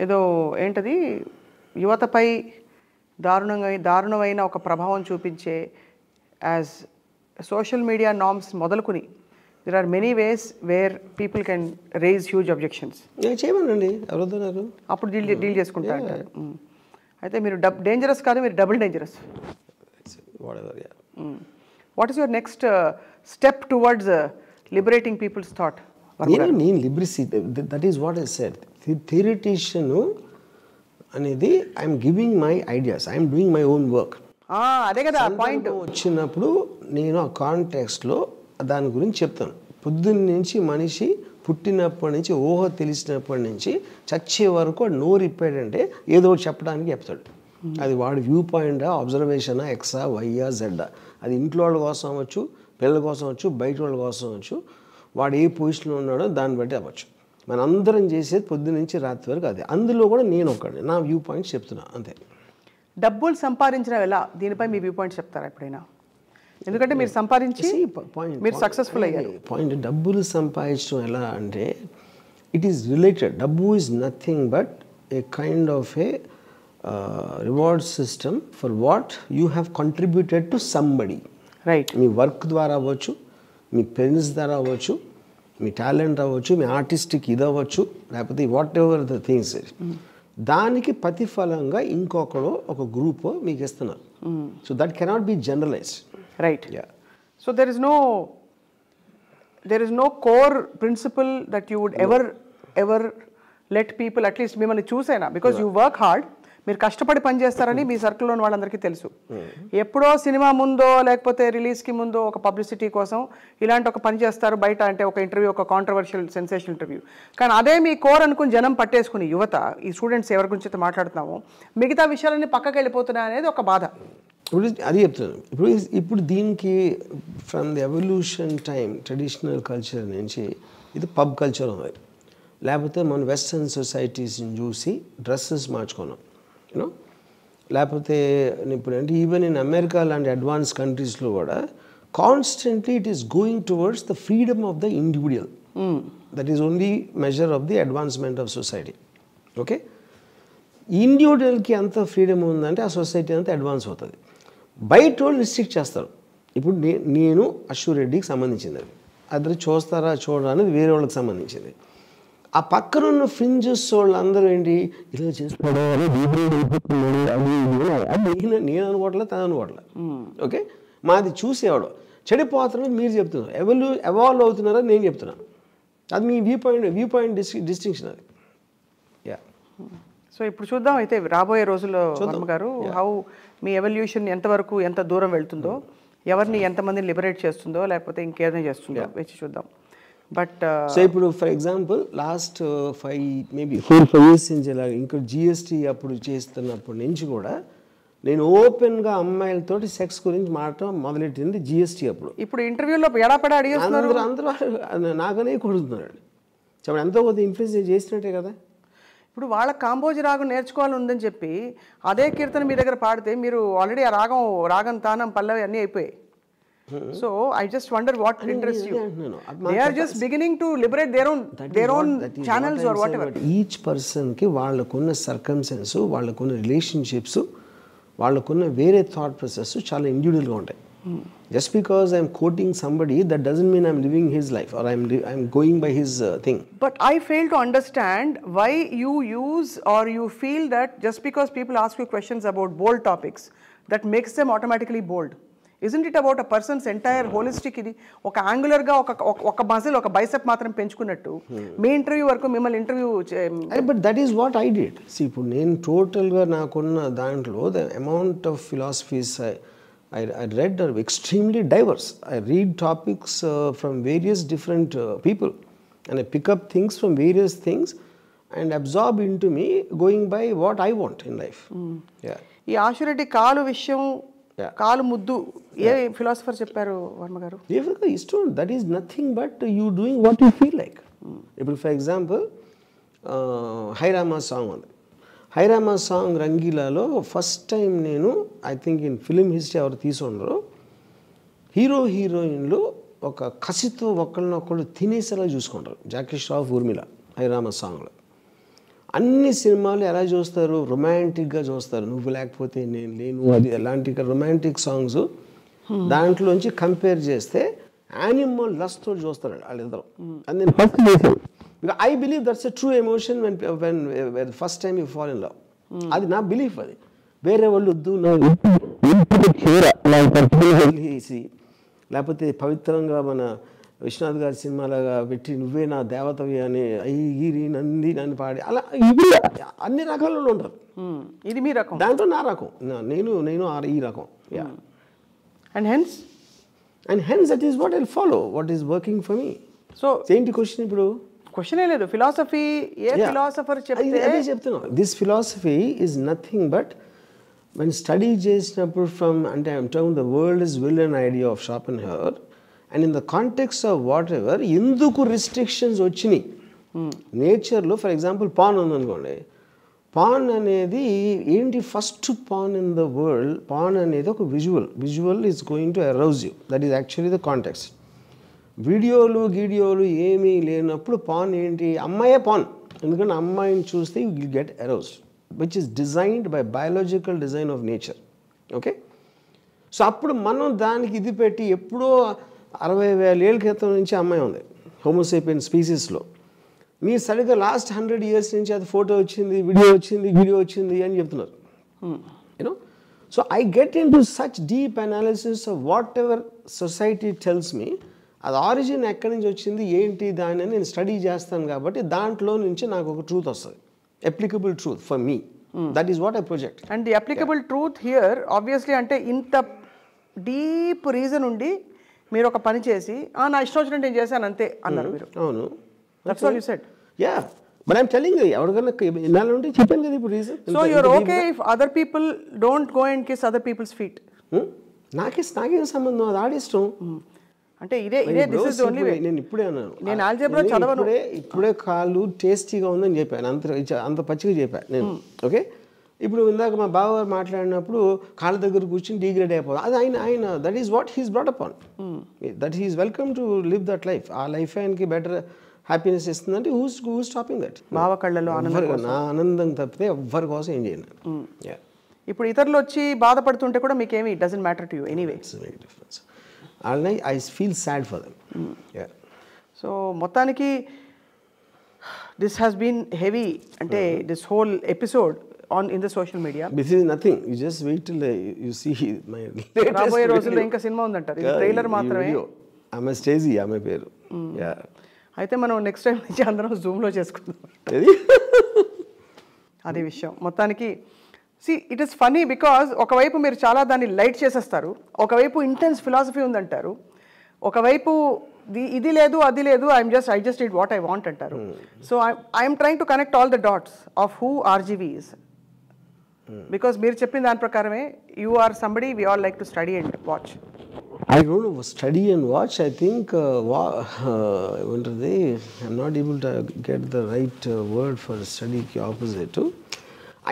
ఏదో ఏంటది యువతపై దారుణమైన ఒక ప్రభావం చూపించే యాజ్ సోషల్ మీడియా నార్మ్స్ మొదలుకుని there are many ways where people can raise huge objections. చేయమనండి, ఎవరొద్దన్నారు, అప్పుడు డీల్ చేసుకుంటా అంటారు. అయితే మీరు డేంజరస్ కాదు, మీరు double dangerous. What is your next step towards liberating people's thought? నేను లిబరసీ, that is what I said. Theoretician అనేది I'm giving my ideas, I'm doing my own work. అదే కదా పాయింట్. వచ్చినప్పుడు నేను ఆ కాంటెక్స్ట్లో దాని గురించి చెప్తాను. పొద్దున్న నుంచి మనిషి పుట్టినప్పటి నుంచి ఊహ తెలిసినప్పటి నుంచి చచ్చే వరకు నోరు ఇప్పాడంటే ఏదో చెప్పడానికి చెప్తాడు. అది వాడి వ్యూ పాయింటా, అబ్జర్వేషనా, ఎక్సా, వైయా, జెడ్డా. అది ఇంట్లో వాళ్ళ కోసం అవ్వచ్చు, పిల్లల కోసం అవ్వచ్చు, బయట వాళ్ళ కోసం అవ్వచ్చు, వాడు ఏ పొజిషన్లో ఉన్నాడో దాన్ని బట్టి అవ్వచ్చు. మనందరం చేసేది పొద్దున్న నుంచి రాత్రి వరకు అదే. అందులో కూడా నేను ఒకటి నా వ్యూ పాయింట్స్ చెప్తున్నా అంతే. డబ్బులు సంపాదించడం ఎలా, దీనిపై మీ వ్యూ పాయింట్స్ చెప్తారా ఎప్పుడైనా? ఎందుకంటే మీరు సంపాదించి మీరు సక్సెస్ఫుల్ అయ్యారు. పాయింట్ డబ్బులు సంపాదించడం ఎలా అంటే ఇట్ ఈస్ రిలేటెడ్. డబ్బు is nothing but A kind of A reward system for what you have contributed to somebody. Right. Me work ద్వారా అవ్వచ్చు, మీ పెన్స్ ద్వారా అవ్వచ్చు, మీ టాలెంట్ అవ్వచ్చు, మీ ఆర్టిస్టిక్ ఇది అవ్వచ్చు, లేకపోతే వాట్ ఎవర్ ద థింగ్స్. దానికి ప్రతిఫలంగా ఇంకొకరు ఒక గ్రూప్ మీకు ఇస్తున్నారు. So that cannot be generalised. Right. Yeah. So there is no core principle that you would ever let people at least మిమ్మల్ని చూసైనా, because you work hard, మీరు కష్టపడి పని చేస్తారని మీ సర్కిల్లోని వాళ్ళందరికీ తెలుసు. ఎప్పుడో సినిమా ముందో లేకపోతే రిలీజ్కి ముందో ఒక పబ్లిసిటీ కోసం ఇలాంటి ఒక పని చేస్తారు బయట, అంటే ఒక ఇంటర్వ్యూ, ఒక కాంట్రవర్షియల్ సెన్సేషన్ ఇంటర్వ్యూ. కానీ అదే మీ కోర్ అనుకుని జనం పట్టేసుకుని యువత, ఈ స్టూడెంట్స్ ఎవరి గురించి అయితే మాట్లాడుతున్నామో మిగతా విషయాలన్నీ పక్కకి వెళ్ళిపోతున్నాయి అనేది ఒక బాధ. ఇప్పుడు అది చెప్తాను. ఇప్పుడు దీనికి from the evolution time traditional culture నుంచి ఇది పబ్ కల్చర్ ఉంది. లేకపోతే మన వెస్ట్రన్ సొసైటీస్ని చూసి డ్రెస్సెస్ మార్చుకున్నాం, యూనో. లేకపోతే ఇప్పుడు అంటే ఈవెన్ ఇన్ అమెరికా లాంటి అడ్వాన్స్ కంట్రీస్లో కూడా constantly it is going towards the freedom of the individual. That is only measure of the advancement of society. Okay, ఇండివిజువల్కి అంత ఫ్రీడమ్ ఉందంటే ఆ సొసైటీ అంతా అడ్వాన్స్ అవుతుంది. బయట వాళ్ళు రిస్ట్రిక్ట్ చేస్తారు. ఇప్పుడు నేను అశ్వర్ రెడ్డికి సంబంధించింది, అది చూస్తారా చూడరా అనేది వేరే వాళ్ళకి సంబంధించింది. ఆ పక్కన ఉన్న ఫ్రింజెస్ వాళ్ళు అందరూ ఏంటి ఇలా చేస్తాడు, నేను అనుకోవట్లే, తను అనుకోవట్లే. ఓకే, మాది చూసేవాడు చెడిపోతున్నాడు మీరు చెప్తున్నారు, ఎవాల్వ్ అవుతున్నారని నేను చెప్తున్నాను. అది మీ వ్యూ పాయింట్ డిస్టింక్షన్ అది. యా. సో ఇప్పుడు చూద్దాం అయితే రాబోయే రోజుల్లో వర్మ గారు హౌ మీ ఎవల్యూషన్ ఎంతవరకు ఎంత దూరం వెళ్తుందో, ఎవరిని ఎంతమందిని లిబరేట్ చేస్తుందో, లేకపోతే ఇంకేదైనా చేస్తుందో వేచి చూద్దాం. బట్ సో ఇప్పుడు ఫర్ ఎగ్జాంపుల్ లాస్ట్ 4-5 years నుంచి ఇలా ఇంకా జిఎస్టీ అప్పుడు చేస్తున్నప్పటి నుంచి కూడా నేను ఓపెన్గా అమ్మాయిలతోటి సెక్స్ గురించి మాట్లాడటం మొదలెట్టింది జిఎస్టీ అప్పుడు. ఇప్పుడు ఇంటర్వ్యూలో ఎడాపడా అడిగేస్తున్నారు, అందరూ నాకనే కొడుతున్నాడు. చెప్పండి, ఎంతో కొద్ది ఇన్ఫ్లుయెన్స్ చేసినట్టే కదా. ఇప్పుడు వాళ్ళ కాంబోజీ రాగం నేర్చుకోవాలి ఉందని చెప్పి అదే కీర్తన మీ దగ్గర పాడితే మీరు ఆల్రెడీ ఆ రాగం తానం పల్లవి అన్నీ అయిపోయాయి. So I just wonder what interest you. They are just beginning to liberate their own channels or whatever. Each పర్సన్కి వాళ్ళకున్న సర్కమ్స్టెన్స్, వాళ్ళకున్న రిలేషన్షిప్స్, వాళ్ళకున్న వేరే థాట్ ప్రాసెస్ చాలా ఇండివిజువల్గా ఉంటాయి. Just because I'm quoting somebody, that doesn't mean I'm living his life or I'm going by his thing. But I fail to understand why you use or you feel that just because people ask you questions about bold topics that makes them automatically bold. Isn't it about a persons entire holistic? ఇది ఒక యాంగులర్గా ఒక muscle, ఒక bicep మాత్రం పెంచుకున్నట్టు మీ interview వరకు మిమ్మల్ని interview. But that is what I did. ఇప్పుడు నేను టోటల్గా నాకున్న దాంట్లో the amount of philosophies I read are extremely diverse. I read topics from various different people, and I pick up things from various things and absorb into me, going by what I want in life. Yeah. ఈ ఆశురెడ్డి కాలు విషయం, కాలు ముద్దు ఏ philosopher చెప్పారు వర్మ గారు? That is nothing but you doing what you feel like. ఇప్పుడు for example హైరామా song ఉంది. హైరామా song రంగీలాలో first time నేను I think in film history ఎవరు తీసుకుంటారో హీరో హీరోయిన్లు ఒక కసితో ఒకళ్ళనొకళ్ళు తినేసేలా చూసుకుంటారు. జాకీ ష్రాఫ్, ఊర్మిళ హైరామా సాంగ్లో. అన్ని సినిమాలు ఎలా చూస్తారు? రొమాంటిక్గా చూస్తారు. నువ్వు లేకపోతే నేను లేను, అది ఎలాంటి రొమాంటిక్ సాంగ్స్. దాంట్లోంచి కంపేర్ చేస్తే యానిమల్ లస్ట్తో చూస్తారు వాళ్ళిద్దరు. అది నేను ఫస్ట్ చేశాను. Because I believe that's a true emotion when the first time you fall in love. అది నా బిలీఫ్. అది వేరే వాళ్ళు వద్దు లేకపోతే పవిత్రంగా మన విశ్వనాథ్ గారి సినిమాలాగా పెట్టి నువ్వే నా దేవతవి అని ఐగిరి నంది నన్ను పాడి అలా ఇవి అన్ని రకాలలో ఉంటారు. ఇది మీ రకం, దాంట్లో నా రకం. నేను ఈ రకం. And hence that is what I follow, what is working for me. So ఏంటి క్వశ్చన్? ఇప్పుడు క్వశ్చనే లేదు. ఫిలాసఫీ ఏ ఫిలాసఫర్ చెప్తే అదే చెప్తున్నా. This philosophy is nothing but when study చేసినప్పుడు ఫ్రమ్ అంటే I'm talking the world is will and idea of Schopenhauer and in the context of whatever ఎందుకు రిస్ట్రిక్షన్స్ వచ్చినాయి నేచర్లో. ఫర్ ఎగ్జాంపుల్ పాన్ ఉందనుకోండి. పాన్ అనేది ఏంటి? First porn in the world. Pan అనేది ఒక visual is going to arouse you. That is actually the context. వీడియోలు ఏమీ లేనప్పుడు పాన్ ఏంటి? అమ్మాయే పాన్. ఎందుకంటే అమ్మాయిని చూస్తే you will get aroused, which is designed by biological design of nature. Okay. So అప్పుడు మనం దానికి ఇది పెట్టి ఎప్పుడో 60,000 ఏళ్ళ క్రితం నుంచి అమ్మాయి ఉంది హోమోసేపియన్ స్పీసీస్లో. మీరు సరిగ్గా లాస్ట్ 100 years నుంచి అది ఫోటో వచ్చింది, వీడియో వచ్చింది అని చెప్తున్నారు. You know. So I get in to such deep analysis of what ever society tells me. అది ఆరిజిన్ ఎక్కడి నుంచి వచ్చింది ఏంటి దాని నేను స్టడీ చేస్తాను. కాబట్టి దాంట్లో నుంచి నాకు ఒక ట్రూత్ వస్తుంది, applicable truth for me. That is what I project. And the applicable truth here obviously అంటే ఇంత డీప్ రీజన్ ఉండి మీరు ఒక పని చేసి నా ఇష్టం వచ్చినట్టు నేను చేశాను అంతే అన్నారు మీరు. అవును. That's what you said. Yeah, but I'm telling you ఎవరికైనా ఇన్నాళ్ళ నుండి చెప్పాను కదా ఇప్పుడు reason. So you're okay if other people don't go and kiss other people's feet? నాకేం సంబంధం, అది ఆడిష్టం. అంటే ఇదే దిస్ ఇస్ ఓన్లీ వే. నేను ఇప్పుడే అన్నాను, నేను ఆల్జీబ్రా చదవను, ఇప్పుడే కాళ్ళు టేస్టీగా ఉందని చెప్పాను. అంత పచ్చిగా చెప్పాను నేను. ఓకే. ఇప్పుడు ఇందాక మా బావగారు మాట్లాడినప్పుడు కాళ్ళ దగ్గర కూర్చొని డిగ్రేడ్ అయిపోతుంది. అది ఆయన that is what he's brought up on. That he's welcome to live that life. ఆ లైఫ్ ఆయనకి బెటర్ హ్యాపీనెస్ ఇస్తుందంటే హూస్ స్టాపింగ్ దట్? బావ కళ్ళలో నా ఆనందం తప్పితే ఎవ్వరి కోసం ఏం చేయను. ఇప్పుడు ఇతరులు వచ్చి బాధపడుతుంటే కూడా మీకేమి it doesn't matter to you anyway. It's very difference. I feel sad for them. Yeah. So మొత్తానికి this has been heavy అంటే this whole episode in the social media. This is nothing. You just wait till you see my latest రాబోయే రోజుల్లో ఇంకా cinema ఉందంటారు. ఇది trailer మాత్రమే. ఆమె stage, ఆమె పేరు. అయితే మనం నెక్స్ట్ టైం నుంచి అందరం జూమ్లో చేసుకుందాం. అదే విషయం. మొత్తానికి ఇట్ ఈస్ ఫనీ బికాజ్ ఒకవైపు మీరు చాలా దాన్ని లైట్ చేసేస్తారు, ఒకవైపు ఇంటెన్స్ ఫిలాసఫీ ఉందంటారు, ఒకవైపు ఇది లేదు అది లేదు I just did what I want అంటారు. So I'm trying to connect all the dots of who RGV is. Because మీరు చెప్పిన దాని ప్రకారమే you are somebody we all like to study and watch. I don't know, study and watch. I think I'm not able to get the right word for study opposite to.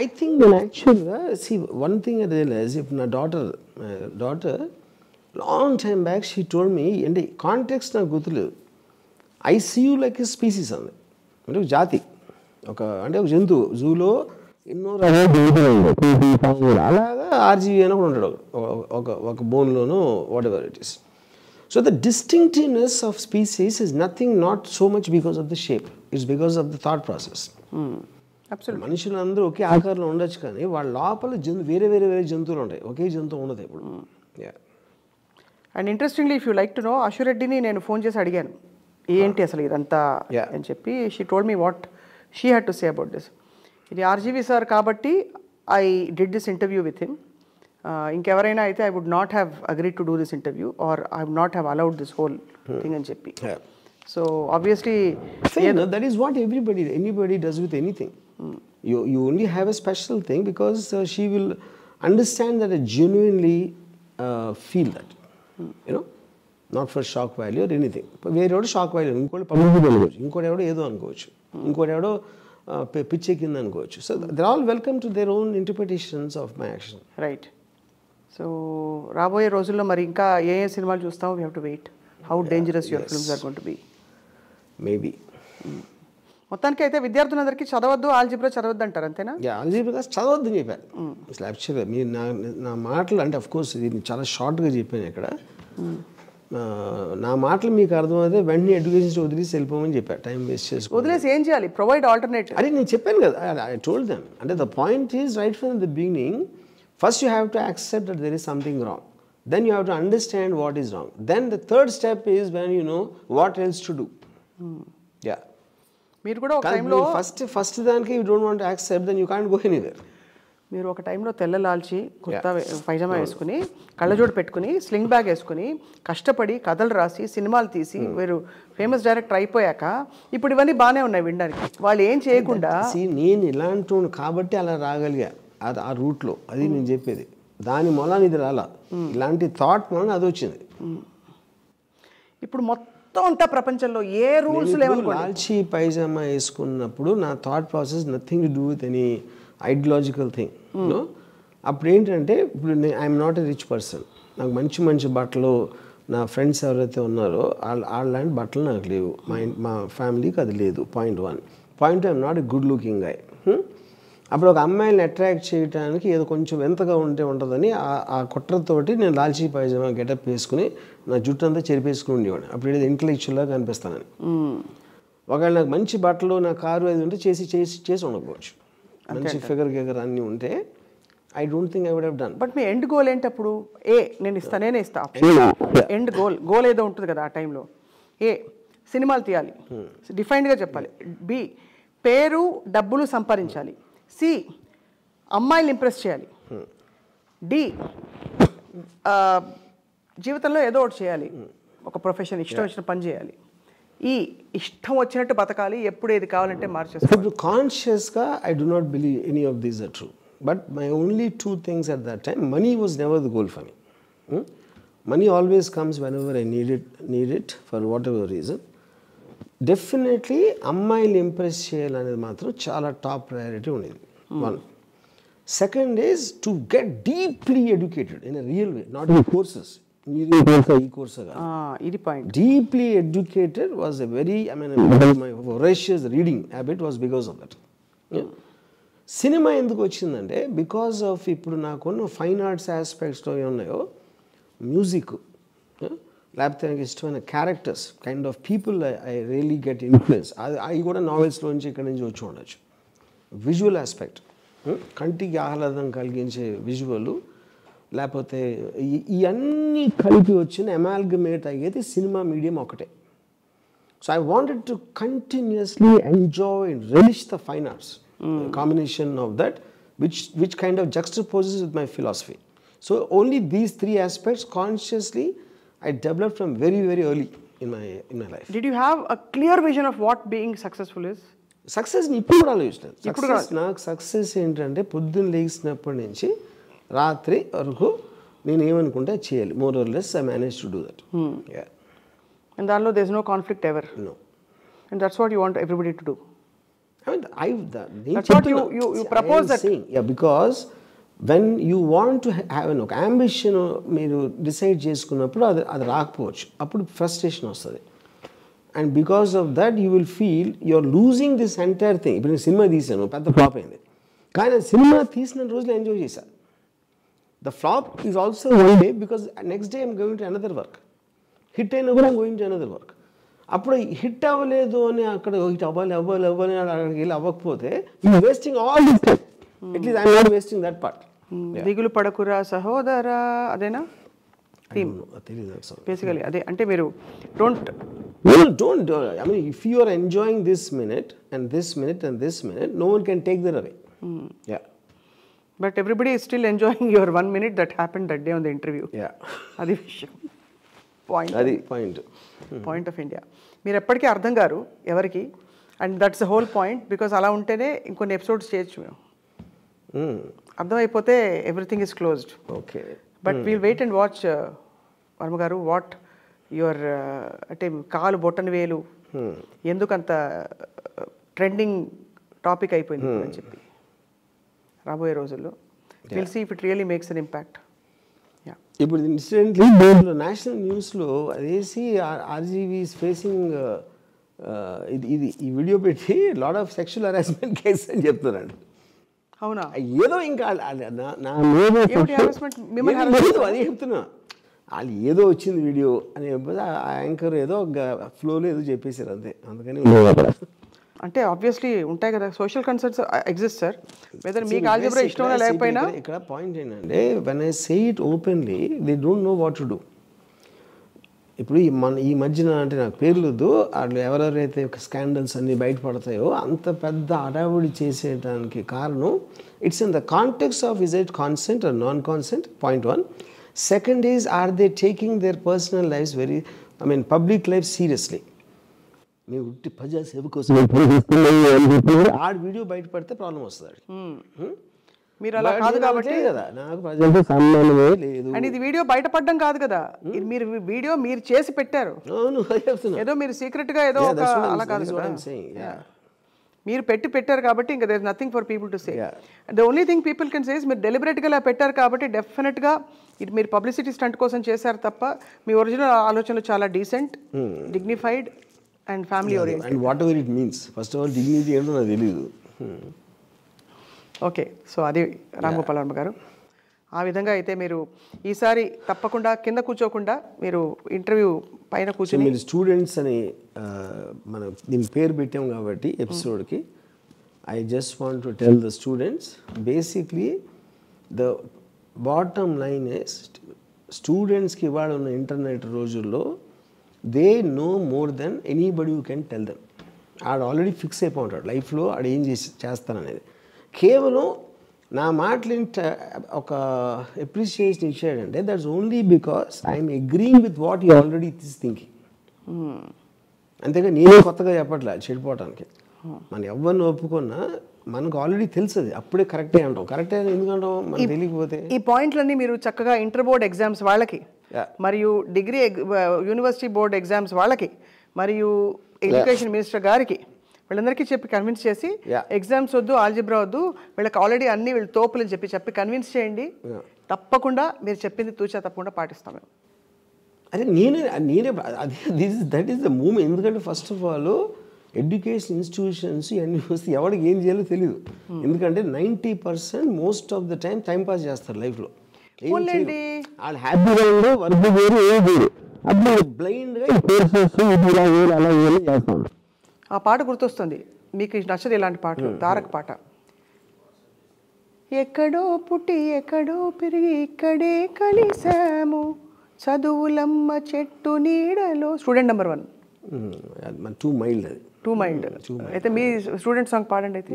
I think when actually, see, one thing I realized, if my daughter, long time back, she told me, in the context na gutulu, I see you like a species andi. Ante jati. Ante oka jantu zoo lo ఎన్నో రకాల జంతువులు అలాగా RGV అని కూడా ఉంటాడు ఒక బోన్లోనూ whatever it is. So the distinctiveness of species is nothing not so much because of the shape, it's because of the thought process. మనుషులందరూ ఒకే ఆకారంలో ఉండొచ్చు కానీ వాళ్ళ లోపల వేరే వేరే వేరే జంతువులు ఉంటాయి, ఒకే జంతువు ఉండదు ఇప్పుడు. And interestingly if you like to know, అశురెడ్డిని నేను ఫోన్ చేసి అడిగాను ఏంటి అసలు ఇదంతా అని చెప్పి. She told me what she had to say about this. ఇది ఆర్జీవి సార్ కాబట్టి I did this interview with him. ఇంకెవరైనా అయితే I would not have agreed to do this interview or I would not have allowed this whole thing అని చెప్పి. So obviously that is what anybody does with anything. You only have a special thing because she will understand that I genuinely feel that, you know, not for shock value or anything. వేరేవాడు shock value, ఇంకోటి public అనుకోవచ్చు, ఇంకోటి ఎవడో ఏదో అనుకోవచ్చు, ఇంకోటి ఎవడో పిచ్చే కింద అనుకోవచ్చు. So they all welcome to their own interpretations of my action. Right. So రాబోయే రోజుల్లో మరి ఇంకా ఏ సినిమాలు చూస్తాం? We have to wait. How dangerous your films are going to be. Maybe. మొత్తానికి అయితే విద్యార్థులందరికీ చదవద్దు, ఆల్జీబ్రా చదవద్దు అంటారు, అంతేనా? ఆల్జీబ్రా చదవద్దు అని చెప్పారు. అసలు యాక్చువల్గా మీరు నా మాటలు అంటే అఫ్కోర్స్ ఇది చాలా షార్ట్గా చెప్పాను ఇక్కడ. నా మాటలు మీకు అర్థమైతే వెంటనే ఎడ్యుకేషన్ వదిలేసి వెళ్ళిపోమని చెప్పారు, టైం వేస్ట్ చేసుకో. వదిలేసి ఏం చేయాలి? Provide alternative. అదే నేను చెప్పాను కదా, ఐ టోల్డ్ దెమ్. అంటే the point is right from the beginning, first you have to accept that there is something wrong. Then you have to understand what is wrong. Then the third step is when you know what else to do. Yeah. మీరు కూడా ఒక టైంలో first దానికి you don't want accept, then you can't go anywhere. మీరు ఒక టైంలో తెల్ల లాల్చి కుర్తా పైజామా వేసుకుని కళ్ళజోడు పెట్టుకుని స్లింగ్ బ్యాగ్ వేసుకుని కష్టపడి కథలు రాసి సినిమాలు తీసి మీరు ఫేమస్ డైరెక్టర్ అయిపోయాక ఇప్పుడు ఇవన్నీ బాగానే ఉన్నాయి వినడానికి. వాళ్ళు ఏం చేయకుండా నేను ఇలాంటి కాబట్టి అలా రాగలిగా ఆ రూట్లో, అది నేను చెప్పేది. దాని మూలాన్ని ఇది రాలా, ఇలాంటి థాట్ మూలన అది వచ్చింది. ఇప్పుడు మొత్తం అంతా ప్రపంచంలో ఏ రూల్స్ లేవనుకో. లాల్చి పైజామా వేసుకున్నప్పుడు నా thought process nothing to do with any ideological thing. అప్పుడు ఏంటంటే, ఇప్పుడు I'm not a rich person. నాకు మంచి మంచి బట్టలు నా ఫ్రెండ్స్ ఎవరైతే ఉన్నారో వాళ్ళలాంటి బట్టలు నాకు లేవు, మా ఫ్యామిలీకి అది లేదు. Point 1. Point 2, I'm not a good looking guy. అప్పుడు ఒక అమ్మాయిని అట్రాక్ట్ చేయడానికి ఏదో కొంచెం ఎంతగా ఉంటుందని ఆ కుట్రతోటి నేను లాల్చీ పైజామా గెటప్ వేసుకుని నా జుట్టు అంతా చెరిపేసుకుని ఉండేవాడిని. అప్పుడు ఏదో ఇంటలెక్చువల్గా కనిపిస్తానని. ఒకవేళ నాకు మంచి బట్టలు, నా కారు అది ఉంటే చేసి ఉండకపోవచ్చు. మంచి ఫిగర్ అన్నీ ఉంటే I don't think I would have done. But మీ ఎండ్ గోల్ ఏంటి అప్పుడు? నేనే ఇస్తా. ఎండ్ గోల్ ఏదో ఉంటుంది కదా ఆ టైంలో. సినిమాలు తీయాలి, డిఫైన్డ్గా చెప్పాలి. బి, పేరు డబ్బులు సంపాదించాలి. సి, అమ్మాయిని ఇంప్రెస్ చేయాలి. డి, జీవితంలో ఏదో ఒకటి చేయాలి, ఒక ప్రొఫెషన్, ఇష్టం వచ్చిన పని చేయాలి. ఈ ఇష్టం వచ్చినట్టు బతకాలి, ఎప్పుడు ఏది కావాలంటే మార్చేసుకోవాలి. కాన్షియస్గా I do not believe any of these are true. But my only 2 things at that time, money was never the goal for me. Money always comes whenever I need it for whatever reason. Definitely అమ్మాయిలు impress చేయాలనేది మాత్రం చాలా top priority ఉండేది. 1. Second is to get deeply educated in a real way, not in courses. ఈ కోర్సే ఇది point. Deeply educated was a very, I mean my voracious reading habit was because of that. సినిమా ఎందుకు వచ్చిందంటే because of ఇప్పుడు నాకున్న fine arts ఆస్పెక్ట్స్లో ఏమున్నాయో, music, లేకపోతే నాకు ఇష్టమైన characters, kind of people I really get influence. అవి కూడా నావెల్స్లోంచి ఇక్కడి నుంచి వచ్చి ఉండొచ్చు. విజువల్ ఆస్పెక్ట్, కంటికి ఆహ్లాదం కలిగించే విజువల్, లేకపోతే ఇవన్నీ కలిపి వచ్చిన అమాల్గమేట్ అయ్యేది సినిమా మీడియం ఒకటే. So I wanted to continuously enjoy and relish the fine arts, combination of that which kind of juxtaposes with my philosophy. So only these 3 aspects consciously I developed from very early in my life. Did you have a clear vision of what being successful is? Success ni ippudu kuda ఆలోచించాను. Success నాకు success ఏంటంటే పొద్దున్న లేచినప్పటి నుంచి రాత్రి వరకు నేను ఏమనుకుంటే చేయాలి. More or less I managed to do that. Yeah. And దానిలో there is no conflict ever. No. And that's what you want everybody to do. I mean, that's what you propose that. Saying, yeah, because when you want to have an ambition, మీరు decide చేసుకున్నప్పుడు అది రాకపోవచ్చు, అప్పుడు frustration వస్తుంది. And because of that you will feel you're losing this entire thing. ఇప్పుడు నేను cinema తీసాను, పెద్ద ఫ్లాప్ అయింది, కానీ సినిమా తీసిన రోజులు ఎంజాయ్ చేశాను. The flop is also one day, because next day I'm going to another work. Hit అయినా కూడా I'm going to another work. అప్పుడు హిట్ అవ్వలేదు అని అక్కడ హిట్ అవ్వాలి అక్కడికి వెళ్ళి అవ్వకపోతే you wasting all this time. At least I'm not wasting that part. దిగులు పడకురా సహోదరా అదేనా థీమ్ బేసికలీ అదే. అంటే మీరు don't I mean, if you are enjoying this minute and this minute and this minute, no one can take that away. Yeah. But everybody is still enjoying your 1 minute that happened that day on the interview. Yeah. అది విషయం. Point of India. మీరు ఎప్పటికీ అర్థం గారు ఎవరికి, and that's the whole point. Because అలా ఉంటేనే ఇంకొన్ని ఎపిసోడ్స్ చేయొచ్చు మేము. అర్థమైపోతే everything is closed. Okay. But we'll wait and watch Varma garu what your అంటే కాలు బొట్టన వేలు ఎందుకంత ట్రెండింగ్ టాపిక్ అయిపోయింది అని చెప్పి రాబోయే రోజుల్లో will see if it really makes an impact. ఇప్పుడు ఇన్సిడెంట్లీ నేషనల్ న్యూస్లో అదేసి ఆర్జీవీ ఈస్ ఫేసింగ్ ఇది ఈ వీడియో పెట్టి lot of sexual harassment case అని చెప్తున్నాడు. అవునా? ఏదో ఇంకా అది చెప్తున్నా వాళ్ళు ఏదో వచ్చింది వీడియో అని చెప్పేసి ఆ యాంకర్ ఏదో ఫ్లోలో ఏదో చెప్పేశారు అంతే. అందుకని అంటే ఆబ్వియస్లీ ఉంటాయి కదా social concerns exist sir. Whether మీకు ఆల్జీబ్రా ఇష్టం లేకపోయినా ఇక్కడ పాయింట్ ఏంటంటే when I say it openly they don't know what to do. ఇప్పుడు ఈ మధ్యన అంటే నాకు పేర్లు వద్దు, వాళ్ళు ఎవరెవరైతే స్కాండల్స్ అన్నీ బయటపడతాయో అంత పెద్ద అడావుడి చేసేయడానికి కారణం it's in the context of is it consent or non consent, point 1. Second is, are they taking their personal lives public life seriously? మేము ఉట్టి ప్రజాసేవ కోసం ఆడ వీడియో బయటపడితే ప్రాబ్లం వస్తుంది. మీరు అలా కాదు కాబట్టి కదా నాకు ప్రజలతో సంబంధమే లేదు. అండ్ ఇది వీడియో బయటపడడం కాదు కదా, ఇది మీరు వీడియో మీరు చేసి పెట్టారు. ఏదో మీరు సీక్రెట్ గా ఏదో అలా కాదు కదా, మీరు పెట్టారు కాబట్టి ఇంకా there nothing for people to say. The only thing people can say is మీరు డెలిబరేట్గా ఇలా పెట్టారు కాబట్టి డెఫినెట్గా ఇది మీరు పబ్లిసిటీ స్టంట్ కోసం చేశారు తప్ప మీ ఒరిజినల్ ఆలోచనలు చాలా decent, dignified and family oriented. And what ever it means, first of all dignity ఏంటో నాకు తెలియదు. ఓకే, సో అది రామ్ గోపాల్ వర్మ గారు. ఆ విధంగా అయితే మీరు ఈసారి తప్పకుండా కింద కూర్చోకుండా మీరు ఇంటర్వ్యూ పైన కూర్చొని మీరు స్టూడెంట్స్ అని మనం దీని పేరు పెట్టాం కాబట్టి ఎపిసోడ్కి I just want to tell the students basically the bottom line is స్టూడెంట్స్కి ఇవాళ ఉన్న ఇంటర్నెట్ రోజుల్లో they know more than anybody you can tell them. ఆడు ఆల్రెడీ ఫిక్స్ అయిపోయి ఉంటాడు లైఫ్లో ఆడు ఏం చేస్తాననేది. కేవలం నా మాటలు ఒక అప్రిషియేషన్ ఇచ్చాడంటే that's only because I'm agreeing with what you already is thinking. అంతేగా నేనే కొత్తగా చెప్పట్లే చెడిపోవటానికి. మనం ఎవరిని ఒప్పుకున్నా మనకు ఆల్రెడీ తెలుస్తుంది, అప్పుడే కరెక్టే అంటాం. కరెక్టే ఎందుకంటాం మనకు తెలియకపోతే. ఈ పాయింట్లన్నీ మీరు చక్కగా ఇంటర్ బోర్డ్ ఎగ్జామ్స్ వాళ్ళకి, మరియు డిగ్రీ యూనివర్సిటీ బోర్డ్ ఎగ్జామ్స్ వాళ్ళకి, మరియు ఎడ్యుకేషన్ మినిస్టర్ గారికి వీళ్ళందరికీ చెప్పి కన్విన్స్ చేసి ఎగ్జామ్స్ వద్దు, ఆల్జిబ్రా వద్దు, వీళ్ళకి ఆల్రెడీ అన్ని వీళ్ళు తోపులని చెప్పి కన్విన్స్ చేయండి. తప్పకుండా మీరు చెప్పింది తూచా తప్పకుండా పాటిస్తాం మేము. అదే నేనే దట్ ఈస్ ద మూమెంట్. ఎందుకంటే first of all education institutions ఇవన్నీ వస్తే ఎవరికి ఏం చేయాలో తెలియదు. ఎందుకంటే 90% most of the time pass చేస్తారు లైఫ్లో. వాళ్ళు హ్యాపీగా ఉండే వర్క్ వేరు ఏది వేరు, అప్పుడు బ్లైండ్గా అలా చేస్తాం. ఆ పాట గుర్తొస్తుంది మీకు, నచ్చదు ఇలాంటి పాటలు. తారక్ పాట, ఎక్కడో పుట్టి ఎక్కడో పెరిగి ఇక్కడే కలిసాము చదువులమ్మ చెట్టు నీడలో. Student number 1. టూ మైల్డ్ అది, టూ మైల్డ్. అయితే మీ స్టూడెంట్ సాంగ్ పాడండి. అయితే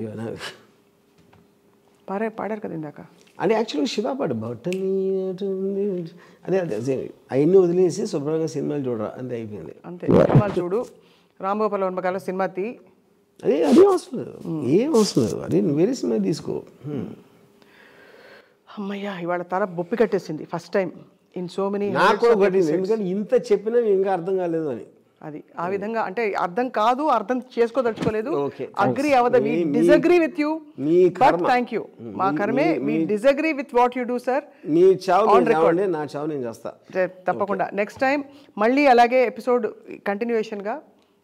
పాడారు కదా ఇందాక. అంటే యాక్చువల్గా శివ పాట బట్టని అదే అవన్నీ వదిలేసి శుభ్రంగా సినిమాలు చూడరా అంతే అయిపోయింది. అంతే, సినిమాలు చూడు, రామ్ గోపాల్ వర్మ గారు సినిమా తీ. అదే అవసరం లేదు, ఏం అవసరం లేదు. అదే నువ్వు వేరే సినిమా తీసుకో. అమ్మయ్య, ఇవాళ తల బొప్పి కట్టేసింది first time in so many. నాకు కట్టింది, ఎందుకంటే ఇంత చెప్పినా ఇంకా అర్థం కాలేదు అని. అది ఆ విధంగా అంటే అర్థం కాదు, అర్థం చేసుకోదలుచుకోలేదు, అగ్రీ అవ్వదు. We disagree with you, but thank you. మా కర్మే we disagree with what you do sir. మీ చావు నా చావు నేను చేస్తా తప్పకుండా. నెక్స్ట్ టైం మళ్ళీ అలాగే ఎపిసోడ్ కంటిన్యూయేషన్గా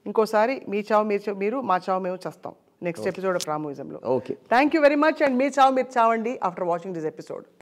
ఇంకోసారి మీ చావు మీరు, మా చావు మేము చేస్తాం నెక్స్ట్ ఎపిసోడ్ ఆఫ్ రామోయిజంలో. Okay, thank you very much. And మీ చావు మీరు చావండి ఆఫ్టర్ వాచింగ్ దిస్ ఎపిసోడ్.